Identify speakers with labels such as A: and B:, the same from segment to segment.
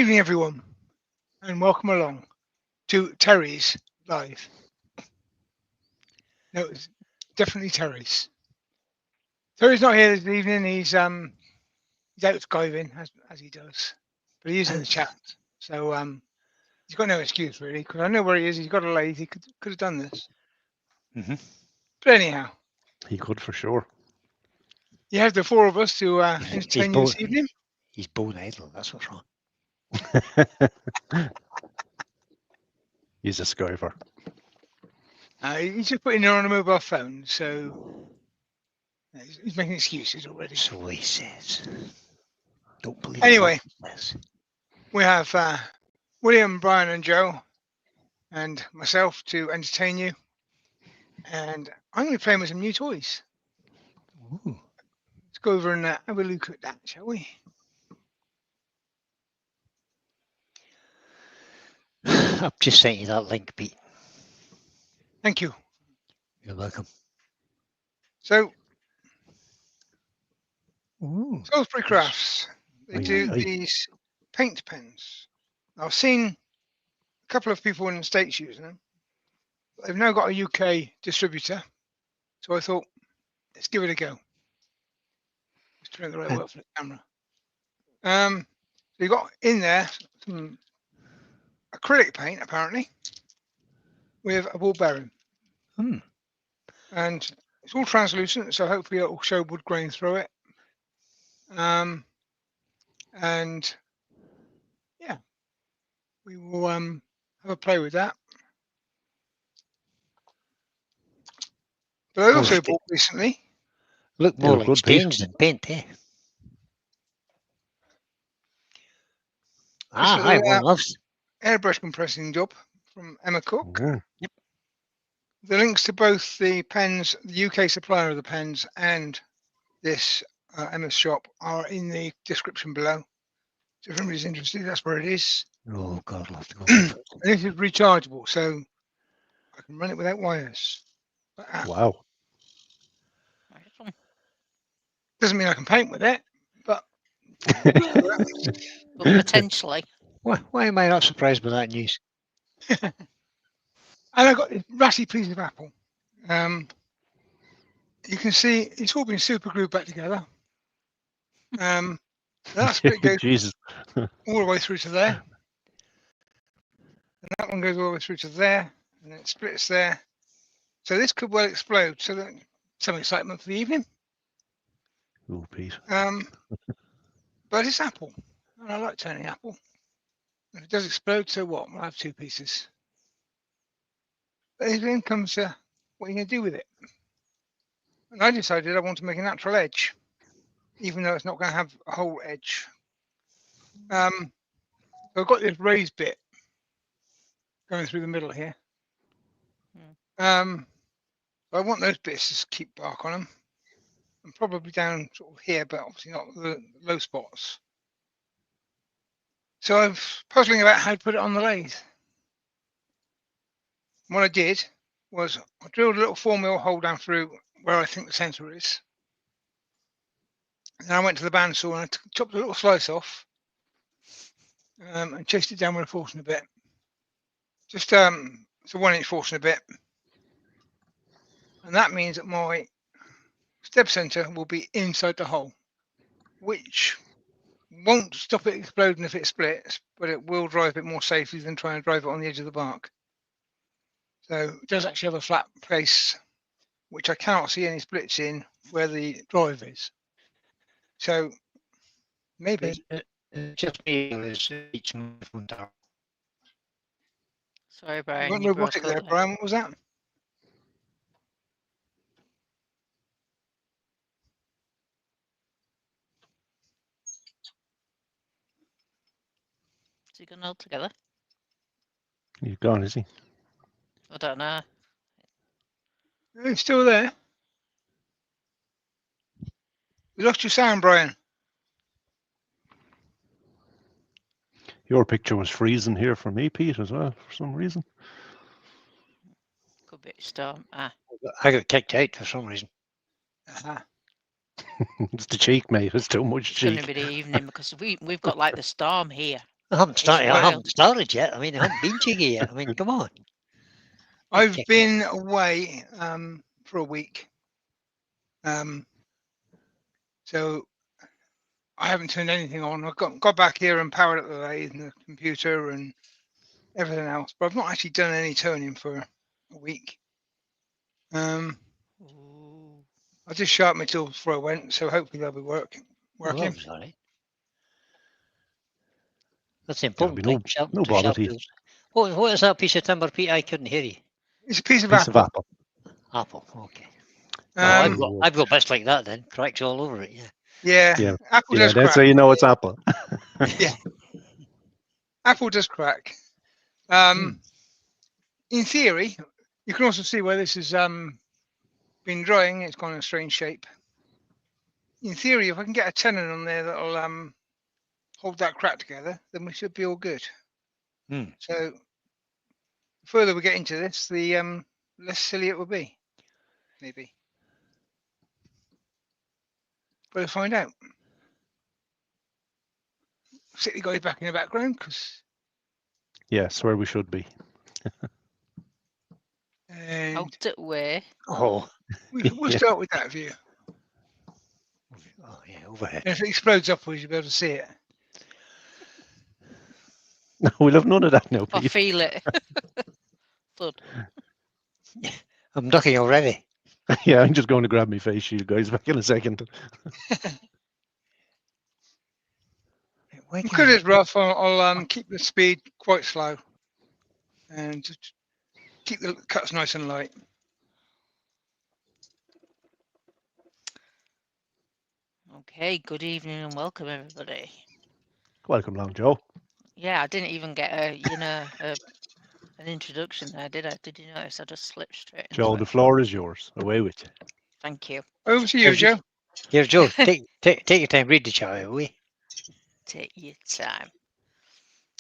A: evening, everyone, and welcome along to Terry's Live. No, it's definitely Terry's. Terry's not here this evening. He's out skiving as he does, but he is in the chat. So he's got no excuse really, because I know where he is. He's got a lathe. He could have done this. But anyhow,
B: he could for sure.
A: you have the four of us to entertain you this evening.
C: He's bone idle. That's what's wrong.
B: He's a skiver.
A: He's just putting it on a mobile phone, so he's making excuses already.
C: So he says. Don't believe
A: Anyway,
C: it.
A: We have William, Brian, and Joe, and myself to entertain you. And I'm going to be playing with some new toys.
C: Ooh.
A: Let's go over and have a look at that, shall we?
C: I've just sent you that link, Pete.
A: Thank you.
C: You're welcome.
A: So,
C: Ooh.
A: Salisbury Crafts, they do
B: Aye.
A: these paint pens. I've seen a couple of people in the States using them. They've now got a UK distributor. So I thought, let's give it a go. Just doing the right work for the camera. So you got in there some acrylic paint, apparently, with a ball bearing. And it's all translucent, so hopefully it will show wood grain through it. And yeah, we will have a play with that. But I also bought recently.
C: Look more
B: Yeah,
C: like
B: good piece.
C: stains than paint, eh?
A: Just a
C: Hi,
A: little,
C: one loves.
A: airbrush compressing job from Emma Cook.
B: Ooh.
A: The links to both the pens, the UK supplier of the pens, and this Emma's shop are in the description below. So if anybody's interested, that's where it is.
C: Oh God, I'll have to go.
A: And this is rechargeable, so I can run it without wires. But,
B: Wow.
A: doesn't mean I can paint with it, but
D: But potentially.
C: Why am I not surprised by that news?
A: and I got this ratty piece of apple. You can see it's all been super glued back together. That split goes
B: Jesus.
A: all the way through to there. And that one goes all the way through to there, and then it splits there. So this could well explode. So that some excitement for the evening.
B: Oh, Pete.
A: But it's apple, and I like turning apple. If it does explode, so what? I'll have two pieces. But then comes what are you going to do with it? And I decided I want to make a natural edge, even though it's not going to have a whole edge. So I've got this raised bit going through the middle here. I want those bits to keep bark on them, and probably down sort of here, but obviously not the low spots. So I'm puzzling about how to put it on the lathe. And what I did was I drilled a little 4mm hole down through where I think the centre is. And then I went to the bandsaw and I chopped a little slice off and chased it down with a Forstner bit. Just it's a 1-inch Forstner bit. And that means that my step centre will be inside the hole, which won't stop it exploding if it splits, but it will drive it more safely than trying to drive it on the edge of the bark. So it does actually have a flat place, which I cannot see any splits in where the drive is. So maybe
C: Just me. It's each microphone tower.
D: Sorry, Brian.
A: you went
D: you broke
A: robotic
D: up
A: there, Brian. What was that?
D: Is he gone all together?
B: He's gone, is he?
D: I don't know.
A: It's still there. We lost your sound, Brian.
B: Your picture was freezing here for me, Pete, as well, for some reason.
D: Could be a storm. Ah,
C: I got kicked out for some reason.
A: Uh-huh.
B: It's the cheek, mate. It's too much
D: it's going
B: cheek.
D: to be the evening because we've got like the storm here.
C: I haven't started. I
D: wild.
C: haven't started yet. I mean, I haven't been cheeky yet. I mean, come on.
A: I've
C: check
A: been away for a week. So I haven't turned anything on. I got back here and powered up the lathe and the computer and everything else, but I've not actually done any turning for a week.
D: Ooh.
A: I just sharpened my tools before I went, so hopefully they'll be working.
C: Well, that was all right. That's the
B: There'll
C: important
B: be
C: thing. Sharp,
B: no
C: to
B: bother
C: sharp
B: to you.
C: tools. What is that piece of timber, Pete? I couldn't hear you.
A: It's a piece of
B: Piece of
A: apple.
B: apple.
C: Apple. Okay. Oh,
A: Um,
C: I've got bits like that then. Cracks all over it. Yeah.
A: yeah,
B: Yeah.
A: apple
B: Yeah,
A: does
B: that's
A: crack.
B: how you know it's apple.
A: Apple does crack. In theory, you can also see where this has been drying. It's gone in a strange shape. In theory, if I can get a tenon on there that'll hold that crack together, then we should be all good. So the further we get into this, the less silly it will be, maybe. But we'll find out. Sit the guy back in the background because.
B: Yes, where we should be.
A: And
D: Out it way.
C: Oh.
A: we'll start with that view.
C: Oh yeah, overhead.
A: And if it explodes upwards, you'll be able to see it.
B: No, we'll have none of that now,
D: I
B: Pete.
D: feel it. Thud.
C: I'm ducking already.
B: Yeah, I'm just going to grab my face shield, guys. Back in a second.
C: Why
A: Because it's rough, I'll keep the speed quite slow and just keep the cuts nice and light.
D: Okay, good evening and welcome everybody.
B: Welcome along, Joe.
D: Yeah, I didn't even get an introduction there, did I? Did you notice? I just slipped straight into
B: Joe,
D: it.
B: the floor is yours. Away with you.
D: Thank you.
A: Over to you,
C: Here's
A: Joe.
C: Here, Joe. take your time. Read the chat, will we?
D: Take your time.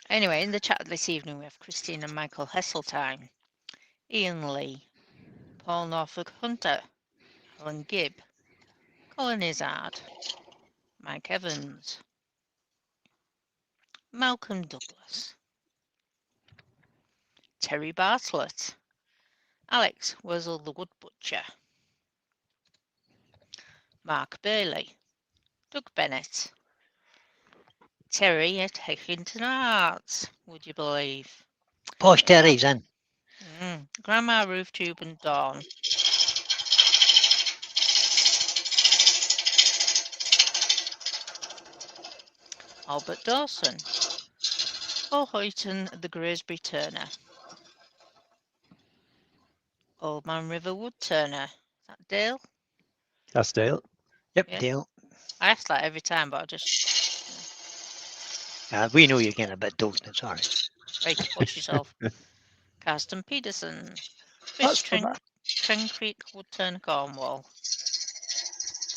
D: Anyway, in the chat this evening we have Christine and Michael Hesseltine, Ian Lee, Paul Norfolk Hunter, Helen Gibb, Colin Izzard, Mike Evans, Malcolm Douglas, Terry Bartlett, Alex Wurzel the Wood Butcher, Mark Bailey, Doug Bennett, Terry at Hickington Arts, would you believe?
C: Posh Terry's in.
D: Grandma Roof Tube and Dawn. Albert Dawson, Paul Hoyton the Graysbury Turner, Old Man River Wood Turner. Is that Dale?
B: That's Dale.
C: Yep,
D: Yeah.
C: Dale.
D: I ask that every time, but I just.
C: We know you're getting a bit dosed. It's all right.
D: Right, watch yourself. Carsten Peterson,
B: That's
D: Fish
B: for
D: Tren Creek Wood Turner Cornwall,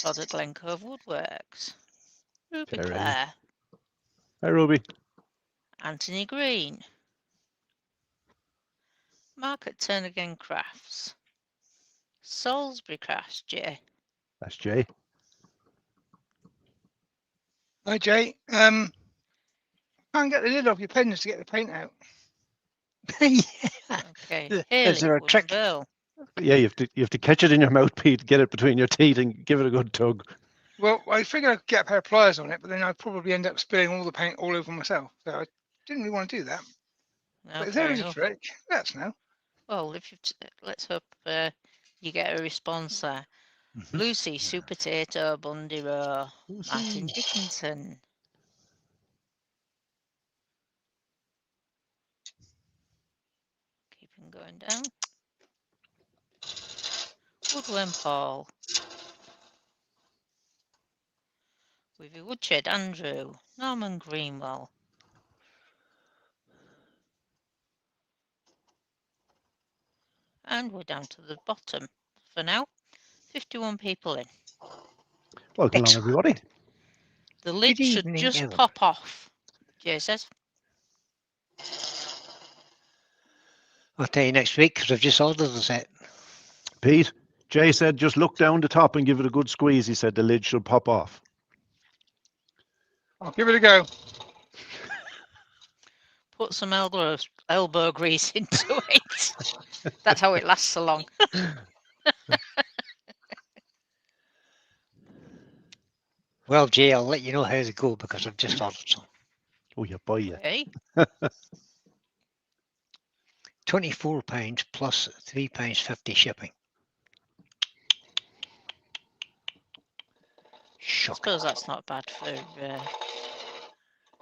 D: Todd at Glen Cove Woodworks, Ruby
B: Terry.
D: Clare,
B: Hi, Ruby.
D: Anthony Green, Mark at Turn Again Crafts, Salisbury Crafts, Jay.
B: That's Jay.
A: Hi, Jay. Can't get the lid off your pens to get the paint out.
C: Yeah.
D: Okay,
C: Is there a
D: Wooden
C: trick?
D: Bill.
B: Yeah, you have to catch it in your mouth, Pete. Get it between your teeth and give it a good tug.
A: Well, I figured I could get a pair of pliers on it, but then I'd probably end up spilling all the paint all over myself. So I didn't really want to do that.
D: No,
A: But if
D: fair
A: there is a
D: enough.
A: trick, let us know.
D: Well, if you let's hope you get a response there. Lucy, Super Tato, Bundy Row, Martin Dickinson. Keep him going down. Woodworm Paul. We've Woodshed Andrew, Norman Greenwell. And we're down to the bottom for now. 51 people in.
B: Welcome along,
C: Excellent.
B: everybody.
D: The lid
C: Good
D: should
C: evening,
D: just
C: everybody.
D: pop off, Jay says.
C: I'll tell you next week because I've just ordered the set.
B: Pete, Jay said just look down the top and give it a good squeeze. He said the lid should pop off.
A: I'll give it a go.
D: Put some elbow grease into it. That's how it lasts so long.
C: Well, Jay, I'll let you know how they go because I've just ordered some.
B: Oh, you boy, you.
D: Okay.
C: £24 plus £3.50 shipping.
D: I
C: Shocking.
D: suppose that's not bad for Northern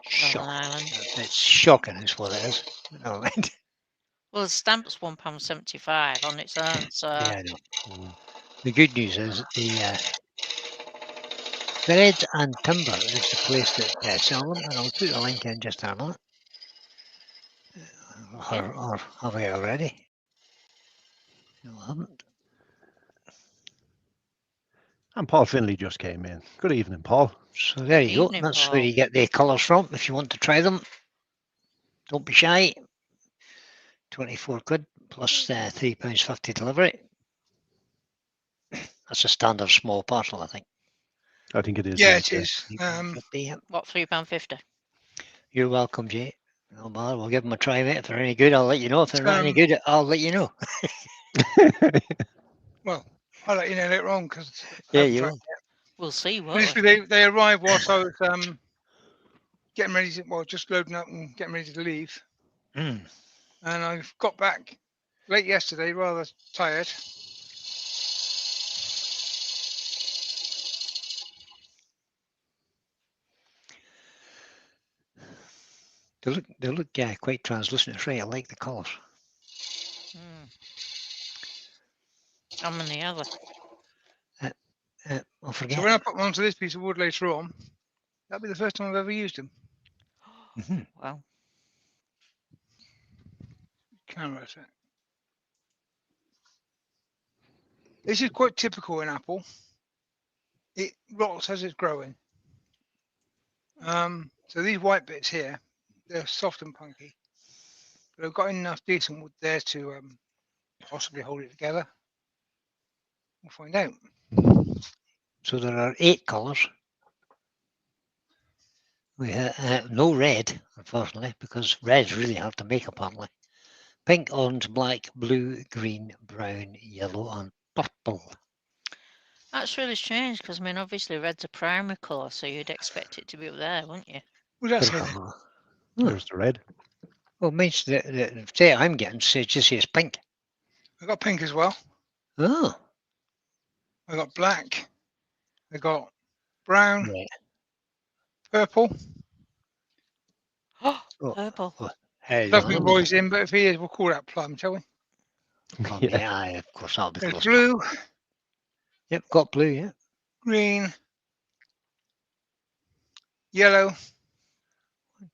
C: Shocking.
D: Ireland.
C: It's shocking, is what it is. Never mind.
D: Well, the stamp's £1.75 on its own, so
C: Yeah, I know.
B: Mm.
C: The good news is the Thread and Timber is the place that sell them, and I'll put the link in just in a minute. Or have I already? No, I haven't.
B: And Paul Finley just came in. Good evening, Paul.
C: So there you
D: Evening,
C: go. That's where
D: Paul.
C: you get the colours from if you want to try them. Don't be shy. 24 quid plus £3.50 delivery. That's a standard small parcel, I think.
B: I think it is.
A: Yeah, it is.
C: £3.50, yeah.
D: What, £3.50?
C: You're welcome, Jay. No bother. We'll give them a try, mate. If they're any good, I'll let you know. If they're not any good, I'll let you know.
A: Well, I'll let you know later on because
C: Yeah, you will.
D: We'll see, won't we?
A: they arrived whilst I was getting ready to, well, just loading up and getting ready to leave.
C: Mm.
A: And I've got back late yesterday, rather tired.
C: They look quite translucent. It's right. I like the colours.
D: How many other?
C: I'll forget.
A: So when I put them onto this piece of wood later on, that'll be the first time I've ever used them.
C: Mhm.
D: Well,
A: Camera set. This is quite typical in apple. It rots as it's growing. So these white bits here, they're soft and punky. But I've got enough decent wood there to possibly hold it together. We'll find out.
C: So there are 8 colours. We have no red, unfortunately, because red's really hard to make apparently. Pink, orange, black, blue, green, brown, yellow, and purple.
D: that's really strange because, I mean, obviously red's a primary colour, so you'd expect it to be up there, wouldn't you?
A: What does that say then?
B: There's the red.
C: Well, mine's the set I'm getting just says pink.
A: I got pink as well.
C: Oh,
A: I got black. I got brown,
C: right.
A: purple.
C: Oh,
D: Purple.
C: Hey,
A: Nothing Roy's in, but if he is, we'll call that plum, shall we?
C: yeah, aye, of course, that'll be
A: There's
C: close.
A: blue,
C: Yep, got blue, yeah.
A: green, yellow,
C: 1,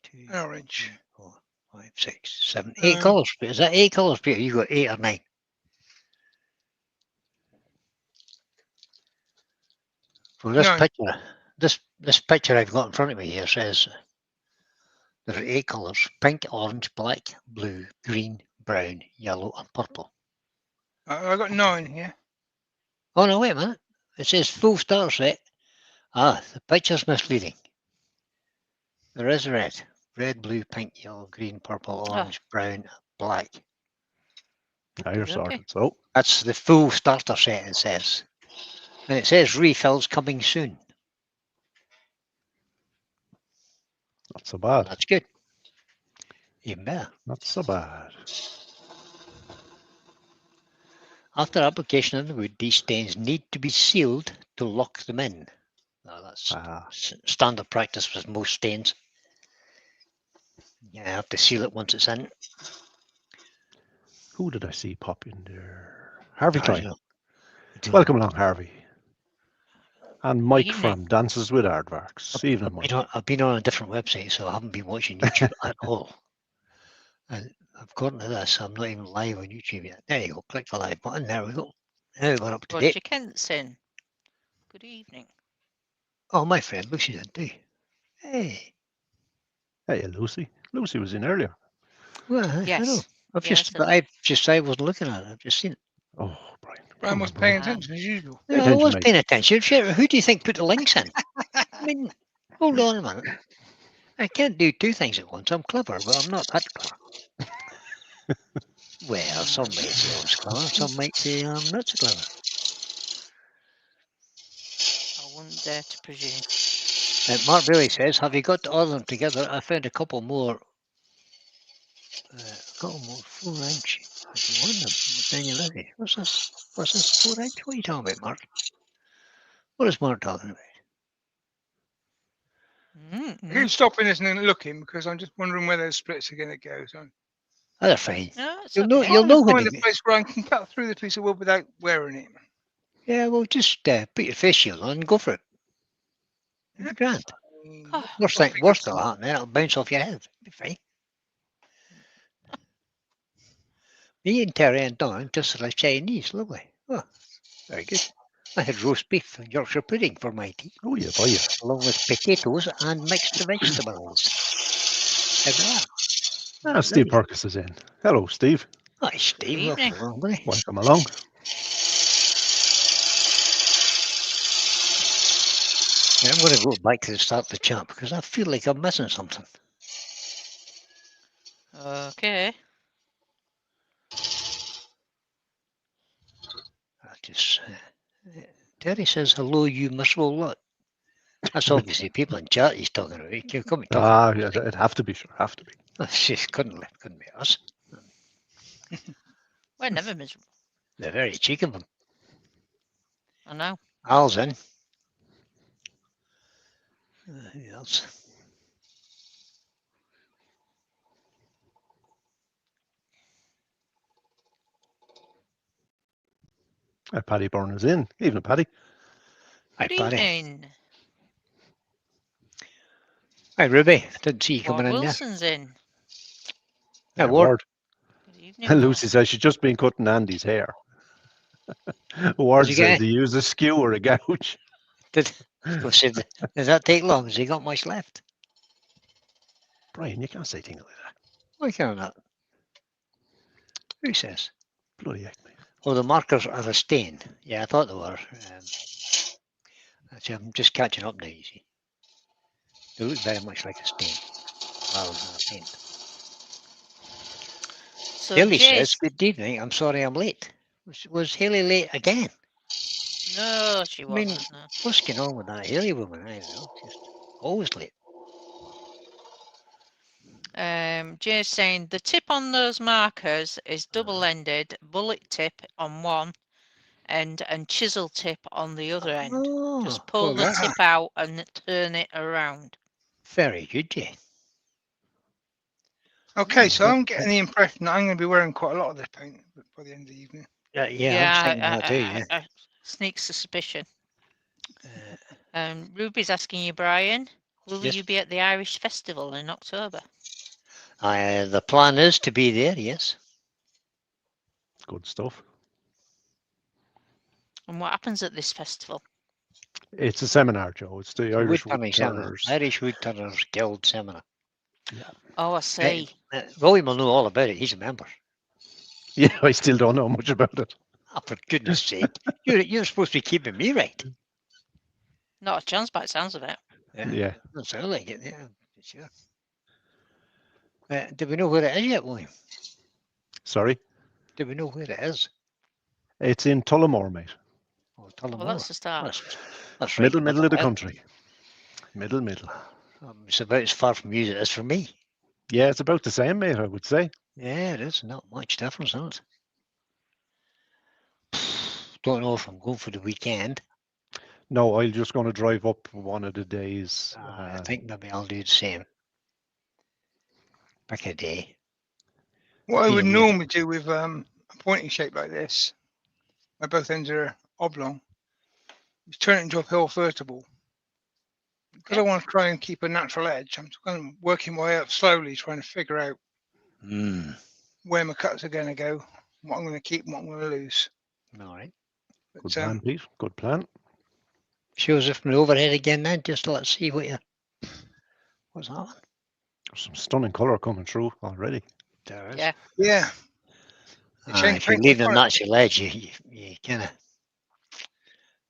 C: 2,
A: and orange.
C: 3, 4, 5, 6, 7, 8
A: Um,
C: colours. Is that 8 colours, Peter? You got 8 or 9? Well, this
A: 9.
C: picture, this picture I've got in front of me here says there are 8 colours: pink, orange, black, blue, green, brown, yellow, and purple.
A: I got 9 here.
C: Oh no, wait a minute. It says full starter set. Ah, the picture's misleading. There is red. Red, blue, pink, yellow, green, purple, orange, brown, black.
B: Now you're
D: Okay.
B: sorted. So,
C: That's the full starter set, it says. And it says refills coming soon.
B: not so
C: Well,
B: bad.
C: that's good. Even better.
B: Not so bad.
C: After application of the wood, these stains need to be sealed to lock them in. Now, that's standard practice with most stains. You have to seal it once it's in.
B: Who did I see pop in there? Harvey
C: I don't
B: Klein.
C: know.
B: Welcome along, Harvey. And Mike
D: Evening.
B: from Dances with Aardvarks. Evening, Mike.
C: I've been on a different website, so I haven't been watching YouTube at all. And according to this, I'm not even live on YouTube yet. There you go. Click the live button. There we go. Now we're up to date.
D: Roger Kent's in. Good evening.
C: Oh, my friend Lucy's in too. Hey.
B: Hey, Lucy. Lucy was in earlier.
C: Well, I know.
D: Yes.
C: I wasn't looking at it. I've just seen it.
B: Oh, Brian.
A: Brian
B: come
A: was
B: on,
A: paying
B: Brian.
A: attention as usual.
B: Pay
C: I
B: attention,
C: was
B: mate.
C: paying attention. Sure, who do you think put the links in? I mean, hold on a minute. I can't do two things at once. I'm clever, but I'm not that clever. Well, some might say I was clever. Some might say I'm not so clever.
D: I wouldn't dare to presume.
C: Mark Bailey says, "Have you got all of them together? I found a couple more. Couple more 4-inch. If you want them, then you live here. What's this? What's this 4-inch? What are you talking about, Mark? What is Mark talking about?
A: I keep stopping this and looking because I'm just wondering where those splits are going to go. So
C: Oh, they're fine.
D: No, it's
C: You'll know.
D: okay.
C: You'll know when
A: find
C: you
A: a
C: get.
A: place where I can cut through the piece of wood without wearing it.
C: Yeah, well, just put your face shield on and go for it. It'll be grand.
D: God.
C: Worst that'll happen, then it'll bounce off your head. It'll be fine. Me and Terry and Don just like Chinese, lovely. Oh, very good. I had roast beef and Yorkshire pudding for my tea,
B: Oh, yeah, boy. Yeah.
C: along with potatoes and mixed vegetables.
B: Ah, Steve Perkins is in. Hello, Steve.
C: Hi, Steve.
D: Good evening.
C: Welcome along, buddy.
B: Welcome along.
C: Yeah, I'm going to go back to the start of the chat because I feel like I'm missing something.
D: Okay.
C: I just Terry says hello, you miserable lot. That's obviously people in chat he's talking about. He can't come and talk.
B: Ah, yeah, it'd have to be, sure. Have to be.
C: She couldn't be us.
D: We're never miserable.
C: They're very cheeky of them.
D: I know.
C: Al's in. Who else?
B: Paddy Byrne is in. Evening, Paddy.
C: Hi,
D: Good
C: Paddy.
D: evening.
C: Hi, Ruby. Didn't see you
D: Ward
C: coming in there.
D: Wilson's in.
C: Hi, Ward.
D: Good evening.
B: And
D: Ward.
B: Lucy says she's just been cutting Andy's hair. Ward
C: you
B: says
C: get?
B: he used a skew or a gouge.
C: Does that take long? Has he got much left?
B: Brian, you can't say things like that.
C: Why can't I not? Who says?
B: Bloody heck, mate.
C: Oh, the markers are a stain. Yeah, I thought they were. Actually, I'm just catching up now, you see. They look very much like a stain rather than a paint.
D: So
C: Haley
D: Jay
C: says, good evening. I'm sorry I'm late. Was Haley late again?
D: No, she
C: I mean,
D: wasn't. No.
C: what's going on with that Haley woman? I don't know. Just always late.
D: Jay's saying the tip on those markers is double-ended, bullet tip on one end and chisel tip on the other end.
C: Oh,
D: Just pull the tip out and turn it around.
C: Very good, Jay.
A: Okay, so I'm getting the impression that I'm going to be wearing quite a lot of this paint by the end of the evening.
C: Yeah, I'm thinking that too, yeah.
D: I sneak suspicion. Ruby's asking you, Brian, will
C: Yes.
D: you be at the Irish Festival in October?
C: The plan is to be there, yes.
B: Good stuff.
D: And what happens at this festival?
B: It's a seminar, Joe. It's the Irish
C: Woodturning seminar.
B: Woodturners.
C: Irish Woodturners Guild seminar.
D: Oh, I see.
C: William will know all about it. He's a member.
B: Yeah, I still don't know much about it.
C: Oh, for goodness sake. You're supposed to be keeping me right.
D: Not a chance by the sounds of it.
B: Yeah.
C: That sounds like it, yeah. Sure. Do we know where it is yet, William?
B: Sorry.
C: Do we know where it is?
B: It's in Tullamore, mate.
C: Oh, Tullamore.
D: Well, that's the start.
C: That's right.
B: Middle of the country. Middle.
C: It's about as far from you as it is from me.
B: Yeah, it's about the same, mate, I would say.
C: Yeah, it is. Not much difference, is it? Don't know if I'm going for the weekend.
B: No, I'm just going to drive up one of the days.
C: I think maybe I'll do the same. Back a day.
A: What I would
C: Yeah.
A: normally do with a pointing shape like this, where both ends are oblong, is turn it into a hill vertical. Because I want to try and keep a natural edge, I'm kind of working my way up slowly, trying to figure out where my cuts are going to go, what I'm going to keep and what I'm going to lose.
C: All right.
B: Good
A: But,
B: plan, Pete. Good plan.
C: Shows it from the overhead again then, just to let's see what's that one?
B: There's some stunning colour coming through already.
C: There is.
D: Yeah.
A: yeah.
C: If you leave the natural edge, you kind of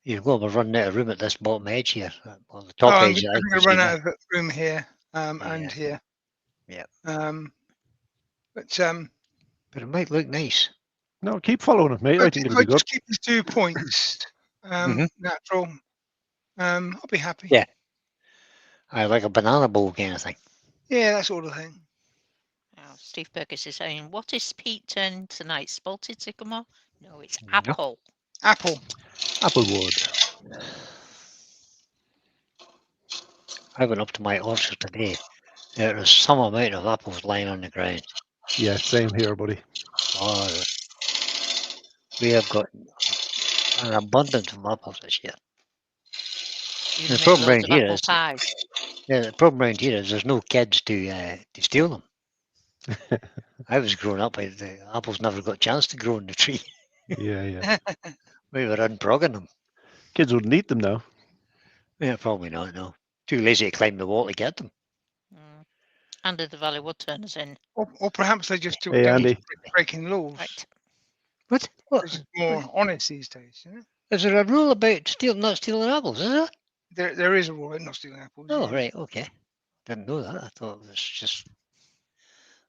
C: you're going to run out of room at this bottom edge here, on the top
A: I'm
C: edge.
A: going to run out of room here. and here.
C: Yeah.
A: But
C: But it might look nice.
B: No, keep following it, mate. I think
A: if
B: it'll
A: I
B: be good.
A: just keep his 2 points
C: Mhm.
A: natural, I'll be happy.
C: Yeah. I like a banana bowl kind of thing.
A: Yeah, that sort of thing.
D: Oh, Steve Burgess is saying, what is Pete turning tonight? Spalted sycamore? No, it's
C: No.
D: apple.
A: Apple.
B: Applewood.
C: I went up to my orchard today. There is some amount of apples lying on the ground.
B: Yeah, same here, buddy.
C: Oh, we have got an abundance of apples this year.
D: You
C: The
D: make
C: problem
D: loads
C: around
D: of
C: here
D: apple
C: is,
D: pies.
C: yeah, the problem around here is there's no kids to steal them. I was growing up, the apples never got a chance to grow on the tree.
B: Yeah, yeah.
C: We were unprogging them.
B: Kids wouldn't eat them now.
C: Yeah, probably not, no. Too lazy to climb the wall to get them.
D: Mm. Andy the Valley Woodturners in.
A: Or perhaps they just
B: Hey,
A: don't
B: Andy.
A: breaking laws.
D: Right.
C: What?
A: They're just more honest these days. You know?
C: Is there a rule about not stealing apples, is there?
A: There is a rule about not stealing apples.
C: Oh,
A: yeah.
C: right, okay. Didn't know that. I thought it was just...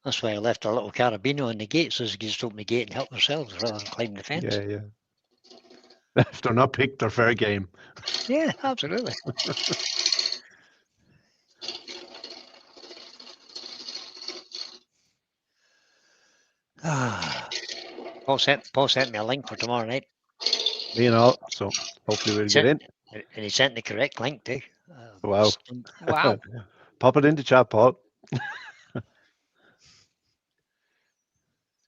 C: That's why I left a little carabiner on the gate so they could just open the gate and help themselves rather than climb the fence.
B: Yeah, yeah. If they're not picked, they're fair game.
C: Yeah, absolutely. Paul sent me a link for tomorrow night.
B: Me and all. So hopefully we'll get in.
C: And he sent the correct link too.
B: Wow.
D: Wow.
B: Pop it into chat, Paul.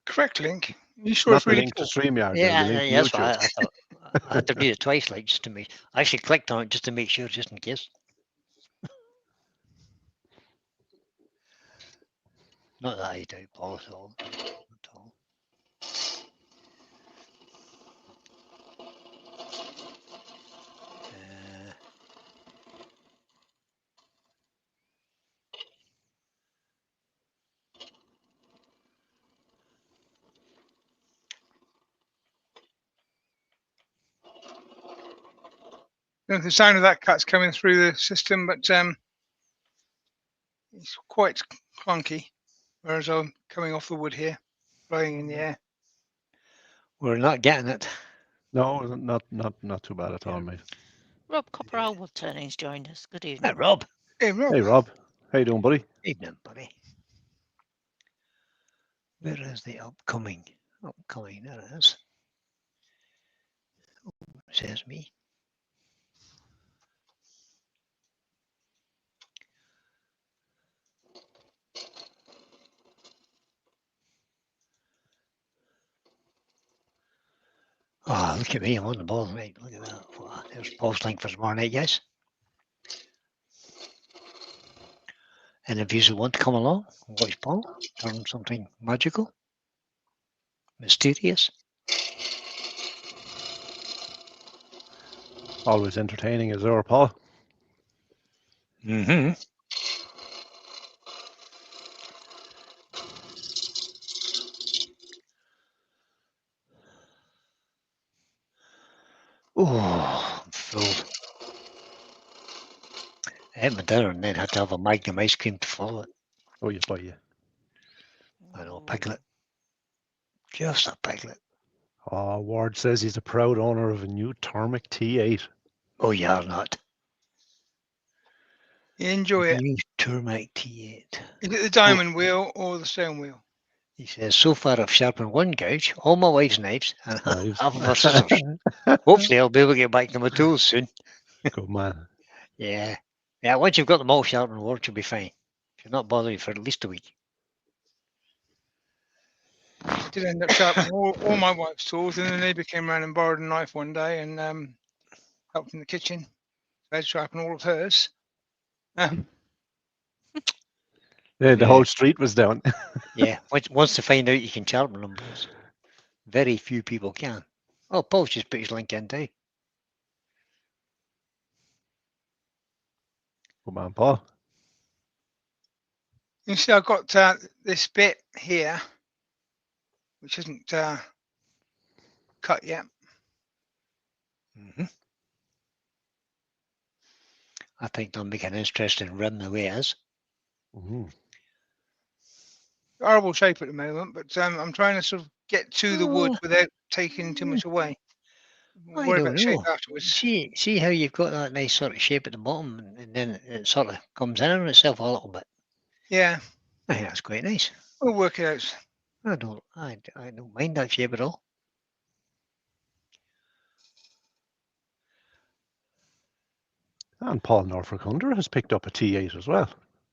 A: Correct link. Are you sure
B: Not
A: it's
B: the
A: really
B: link to
A: cool?
B: StreamYard.
C: Yeah,
B: the link to
C: that's what
B: YouTube.
C: I thought. I had to read it twice, like just to make. I actually clicked on it just to make sure, just in case. Not that I doubt Paul at all. At all.
A: The sound of that cat's coming through the system, but it's quite clunky. Whereas I'm coming off the wood here, flying in the air.
C: We're not getting it.
B: No, not too bad at all, mate.
D: Rob Copperall Woodturning's joined us. Good
C: Hey,
D: evening.
C: Rob.
A: Hey, Rob.
B: Hey, Rob. How you doing, buddy?
C: Evening, buddy. Where is the upcoming? Upcoming, there it is. Oh, it says me. Oh, look at me, I'm on the ball, mate. Look at that. Wow, there's Paul's link for tomorrow night, guys. And if you want to come along, watch Paul turn something magical, mysterious.
B: Always entertaining as ever, Paul.
C: Mm-hmm. Oh, I'm full. I had my dinner and then had to have a Magnum ice cream to follow it.
B: Oh, yes, boy, yeah.
C: I know, piglet. Just a piglet.
B: Oh, Ward says he's a proud owner of a new Tormic T8.
C: Oh, you're not.
A: You enjoy it.
C: New Turmac T8.
A: Is it the diamond wheel or the stone wheel?
C: He says, so far I've sharpened one gouge, all my wife's knives, and
B: Knives.
C: half of her scissors. Hopefully I'll be able to get back to my tools soon.
B: Good man.
C: Yeah. Yeah, once you've got them all sharpened, work, you'll be fine. You're not bothering for at least a week.
A: I did end up sharpening all my wife's tools, and then they came around and borrowed a knife one day and helped in the kitchen. I had to sharpen all of hers.
B: Yeah, the whole street was down.
C: Yeah, once they find out you can sharpen them, very few people can. Oh, Paul's just put his link in too.
B: Good man, Paul.
A: You see, I've got this bit here, which isn't cut yet.
C: Mm-hmm. I think they'll make an interesting rim the way it is.
B: Mhm.
A: Horrible shape at the moment, but I'm trying to sort of get to the wood
C: Oh,
A: without taking too much away.
C: I
A: Worry
C: don't
A: about shape
C: know.
A: afterwards.
C: See how you've got that nice sort of shape at the bottom, and then it sort of comes in on itself a little bit.
A: Yeah,
C: I think that's quite nice.
A: we'll work it out.
C: I don't mind that shape at all.
B: And Paul Norfolk Hunter has picked up a T8 as well.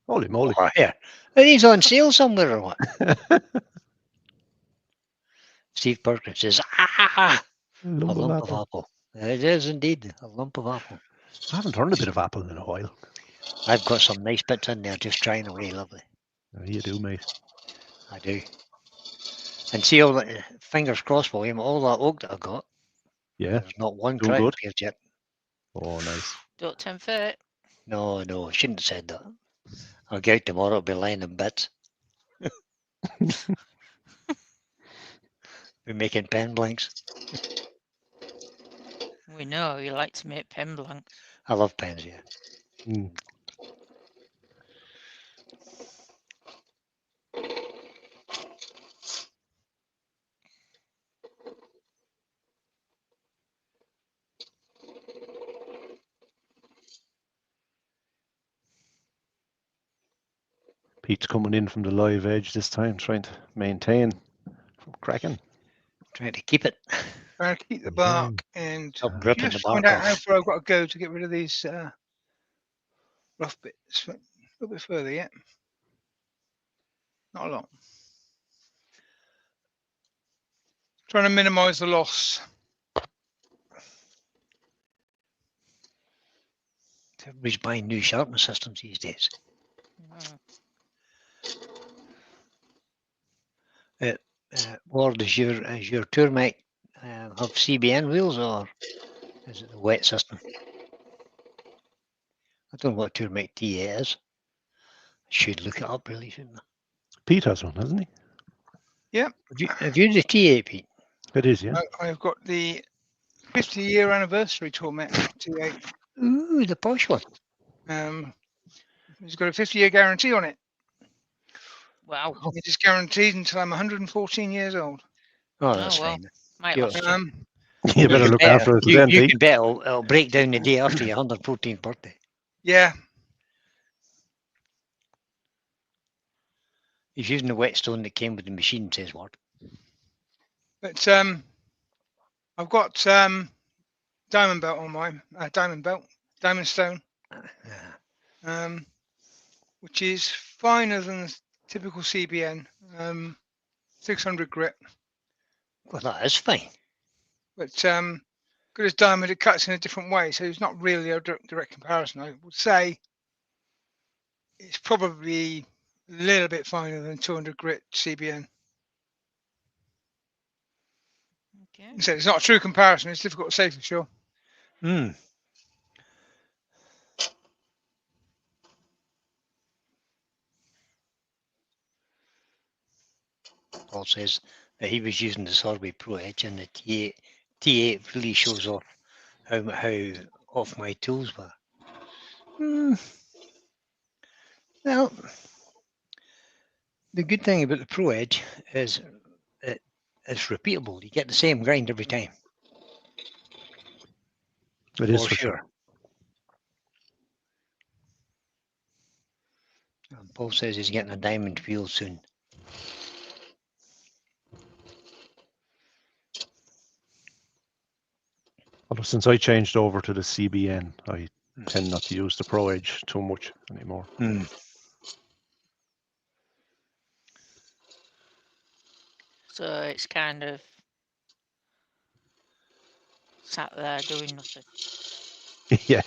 B: Holy moly.
C: Oh, here. Are these on sale somewhere or what? Steve Perkins says, ah, a
B: Lump of
C: lump of
B: apple.
C: apple. It is indeed a lump of apple.
B: I haven't turned a bit of apple in a while.
C: I've got some nice bits in there just drying away lovely.
B: You do, mate.
C: I do. And see all the fingers crossed, William, all that oak that I got.
B: Yeah.
C: There's not one
B: Doing
C: crack
B: good.
C: appeared yet.
B: Oh, nice.
D: Don't tempt fate.
C: No, I shouldn't have said that. I'll go out tomorrow, it'll be lying in bits. We're making pen blanks.
D: We know you like to make pen blanks.
C: I love pens, yeah.
B: Mm. Pete's coming in from the live edge this time, trying to maintain from cracking.
C: Trying to keep it.
A: Trying to keep the bark and
C: Stop ripping the
A: just find
C: bark
A: out how
C: off.
A: far I've got to go to get rid of these rough bits. A little bit further yet. Not a lot. Trying to minimise the loss.
C: Everybody's buying new sharpening systems these days. Or does your tour mate have CBN wheels, or is it the wet system? I don't know what tour mate TA is. I should look it up really, shouldn't I?
B: Pete has one, hasn't he?
C: Have you the TA, Pete?
B: It is, yeah.
A: I've got the 50-year anniversary Torment T8.
C: Ooh, the posh one.
A: It's got a 50-year guarantee on it.
D: Wow.
A: It is guaranteed until I'm 114 years old.
C: Oh, that's
D: well.
C: fine.
D: Might
C: Yeah.
D: last you.
B: You better
C: can
B: look
C: bet-
B: after it
C: you,
B: then,
C: you
B: Pete.
C: can bet it'll break down the day after your 114th birthday.
A: Yeah,
C: He's using the whetstone that came with the machine, says what?
A: but I've got diamond belt on mine. Diamond stone, which is finer than the typical CBN. 600 grit,
C: Well, that is fine.
A: but good as diamond, it cuts in a different way, so it's not really a direct comparison. I would say it's probably a little bit finer than 200 grit CBN.
D: Okay.
A: So it's not a true comparison. It's difficult to say for sure.
C: Hmm. Paul says that he was using the Salisbury Pro Edge, and the T8 really shows off how off my tools were. Well, the good thing about the Pro Edge is it's repeatable. You get the same grind every time.
B: It is for sure.
C: And Paul says he's getting a diamond wheel soon.
B: Although since I changed over to the CBN, I tend not to use the Pro Edge too much anymore.
D: So it's kind of sat there doing nothing.
B: Yeah.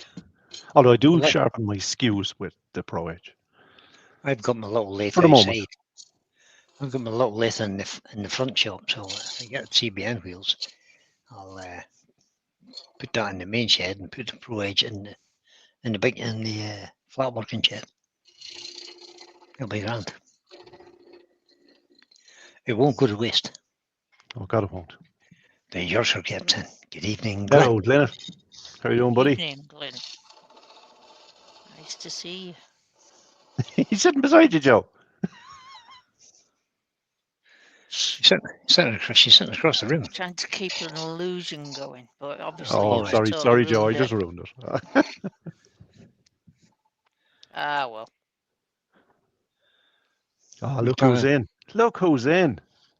B: Although I do
C: Well,
B: sharpen my skews with the Pro Edge.
C: I've got my little lathe
B: For the moment.
C: outside. I've got my little lathe in the front shop, so if I get CBN wheels, I'll put that in the main shed and put the Pro Edge in the flat working shed. It'll be grand. It won't go to waste.
B: Oh, God, it won't.
C: The Yorkshire Captain. Good evening, Glenn.
B: Hello, Glenn. How are you doing, buddy?
D: Evening, Glenn. Nice to see you.
B: He's sitting beside you, Joe.
C: She's sitting across the room.
D: Trying to keep an illusion going, but obviously
B: Oh,
D: you've
C: right.
B: sorry, Joe. I
D: ruined
B: just
D: it.
B: ruined it.
D: Ah, well.
B: Oh, look who's in. Look who's in.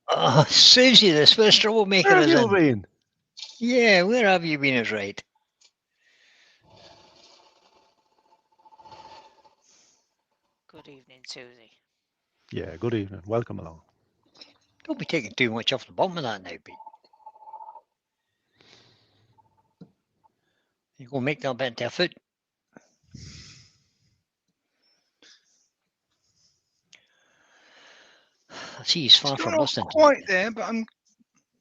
C: Oh, Susie, the Swiss troublemaker
B: Where have
C: is
B: you
C: in.
B: been?
C: Yeah, where have you been? Is right.
D: Good evening, Susie.
B: Yeah, good evening. Welcome along.
C: Don't be taking too much off the bottom of that now, Pete. You gonna make that bit of foot? I see he's far
A: It's
C: from
A: not
C: listening.
A: quite there, but I'm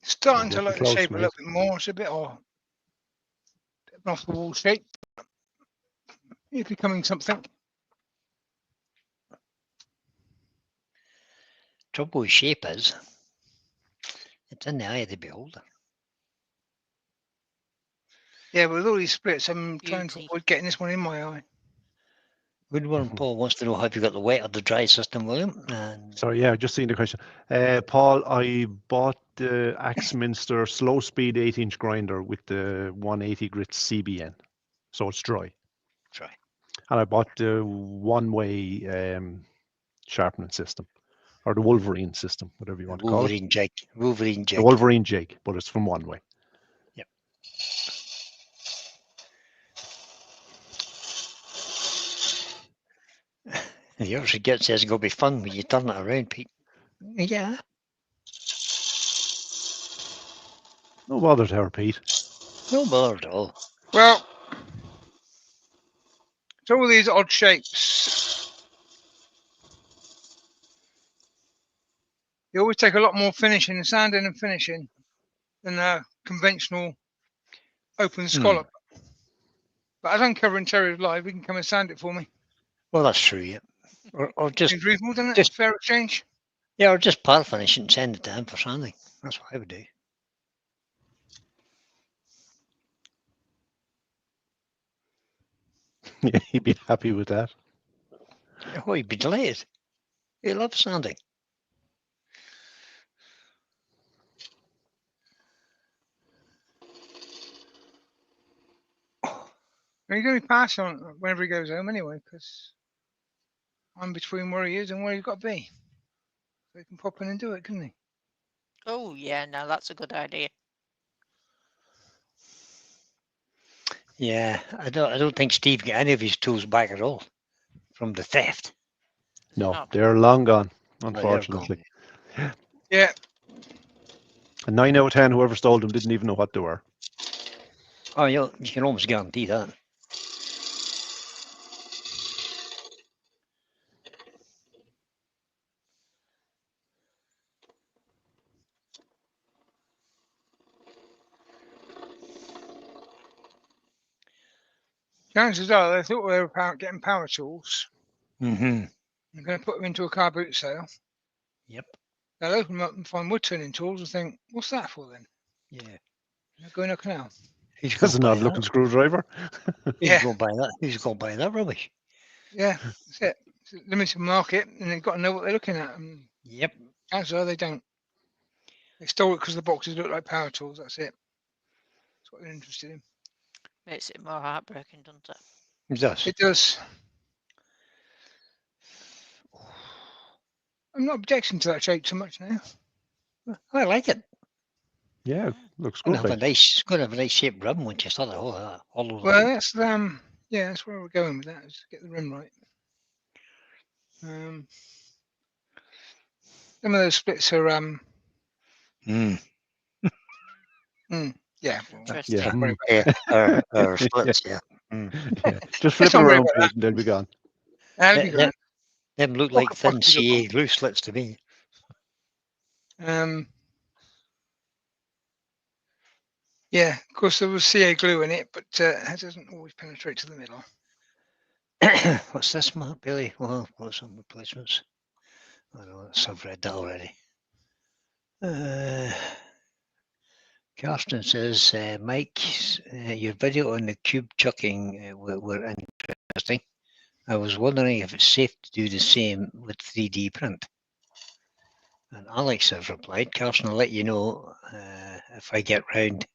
A: starting to
B: Getting
A: like the
B: close,
A: shape a
B: mate.
A: little bit more. It's a bit off the wall shape. It's becoming something.
C: Trouble with shape is, it's in the eye of the beholder.
A: Yeah, with all these splits, I'm trying to
D: Beauty.
A: avoid getting this one in my eye.
C: Good one, Paul wants to know have you got the wet or the dry system, William? And
B: Sorry, yeah, just seen the question. Paul, I bought the Axminster slow speed 8-inch grinder with the 180 grit CBN, so it's dry.
C: try.
B: And I bought the one-way sharpening system, or the Wolverine system, whatever you want to call it.
C: Wolverine jig. Wolverine jig.
B: The Wolverine jig, but it's from one way.
C: Yep. The other get says it's going to be fun when you turn it around, Pete. Yeah.
B: No bother there, Pete.
C: No bother at all.
A: Well, it's all these odd shapes. You always take a lot more finishing and sanding and finishing than a conventional open scallop. But as I'm covering Terriers Live, we can come and sand it for me.
C: Well, that's true, yeah. Or just,
A: Seems reasonable, doesn't it?
C: just-
A: Fair exchange.
C: yeah, or just part finish and send it to him for sanding. That's what I would do.
B: Yeah, he'd be happy with that.
C: Oh, he'd be delighted. He loves sanding.
A: And he's going to be passing on whenever he goes home anyway, because I'm between where he is and where he's got to be. So he can pop in and do it, couldn't he?
D: Oh, yeah, now that's a good idea.
C: Yeah, I don't think Steve got any of his tools back at all from the theft.
B: No,
D: Oh.
B: they're long gone,
C: Oh, they're
B: unfortunately.
C: gone.
A: Yeah.
B: And 9 out of 10, whoever stole them didn't even know what they were.
C: Oh, you can almost guarantee that.
A: Chances are they thought they were getting power tools.
C: Mm-hmm.
A: They're going to put them into a car boot sale.
C: Yep.
A: They'll open them up and find wood turning tools and think, what's that for then?
C: Yeah.
A: They're going to a canal.
C: Who's
B: That's
C: going
B: an
C: to buy
B: odd looking
C: that?
B: screwdriver.
C: Who's
A: Yeah.
C: going to buy that? Who's going to buy that rubbish?
A: Yeah, that's it. It's a limited market and they've got to know what they're looking at. And
C: Yep.
A: chances are they don't. They stole it because the boxes look like power tools. That's it. That's what they're interested in.
D: Makes it more heartbreaking, doesn't it?
C: It does.
A: It does. I'm not objecting to that shape so much now.
C: I like it.
B: Yeah, looks
C: Going
B: good.
C: to have a
B: Like.
C: nice, going to have a nice shaped rim when you start it all over.
A: Well, that's yeah, that's where we're going with that. Is to get the rim right. Some of those splits are
C: Mm.
A: yeah. Well,
D: Interesting.
B: Yeah,
A: don't worry about
C: Yeah, splits, yeah. Mm.
B: yeah. Just flip
A: Let's
B: it
A: not worry
B: around,
A: about
B: Pete, and they'll be gone.
A: that'll be
C: Them,
A: grand.
C: them look like
A: Pocket
C: thin
A: watches are
C: CA glue slits to me.
A: Yeah, of course there was CA glue in it, but it doesn't always penetrate to the middle.
C: What's this, Mark? Billy? Well, what's some replacements? I know I've read that already. Carsten says, Mike, your video on the cube chucking were interesting. I was wondering if it's safe to do the same with 3D print. And Alex has replied, Carson, I'll let you know if I get round.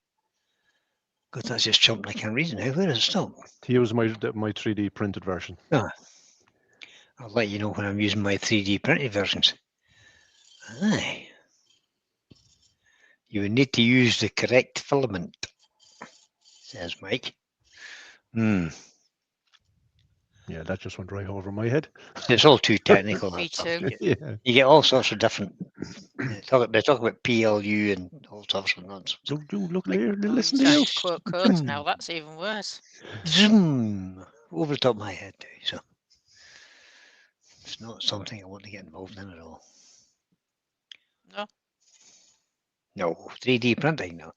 C: Because that's just jumped. I can't read it now. Where is it stopped?
B: To use my 3D printed version.
C: I'll let you know when I'm using my 3D printed versions. Aye. You would need to use the correct filament, says Mike.
B: Yeah, that just went right over my head.
C: It's all too technical.
D: Me
C: that stuff.
D: too.
B: Yeah.
C: You get all sorts of different. They talk about PLU and all sorts of nonsense.
B: Look,
D: Like,
B: listen
D: you
B: to
D: trying
B: you.
D: to quote codes now. That's even worse.
C: Zoom over the top of my head too. So it's not something I want to get involved in at all.
D: No.
C: No, 3D printing. No,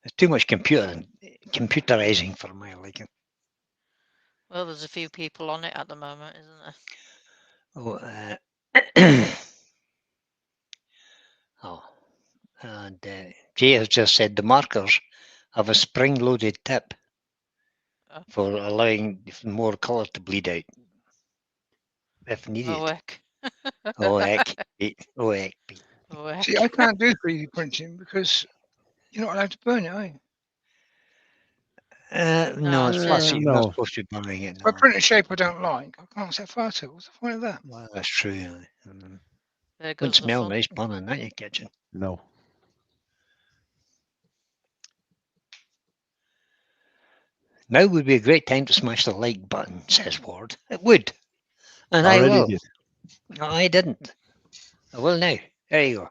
C: it's too much computerizing for my liking.
D: Well, there's a few people on it at the moment, isn't there?
C: Oh, and Jay has just said the markers have a spring-loaded tip
D: Oh.
C: for allowing more colour to bleed out if needed.
D: Oh, heck.
C: Oh heck, Pete. Oh heck, Pete.
D: Oh, heck.
A: See, I can't do 3D printing because you're not allowed to burn it, are you?
C: No, it's
D: it's
C: flat.
D: not.
C: You're not
B: No.
C: supposed to be buying it.
A: If I
C: No.
A: print a shape I don't like, I can't set fire to it. What's the point of that?
C: Well, that's true. Yeah.
D: There
C: Wouldn't
D: goes the
C: smell
D: fun.
C: nice burning that in your kitchen.
B: No.
C: Now would be a great time to smash the like button, says Ward. It would. And I
B: Already
C: will.
B: did.
C: No, I didn't. I will now. There you go.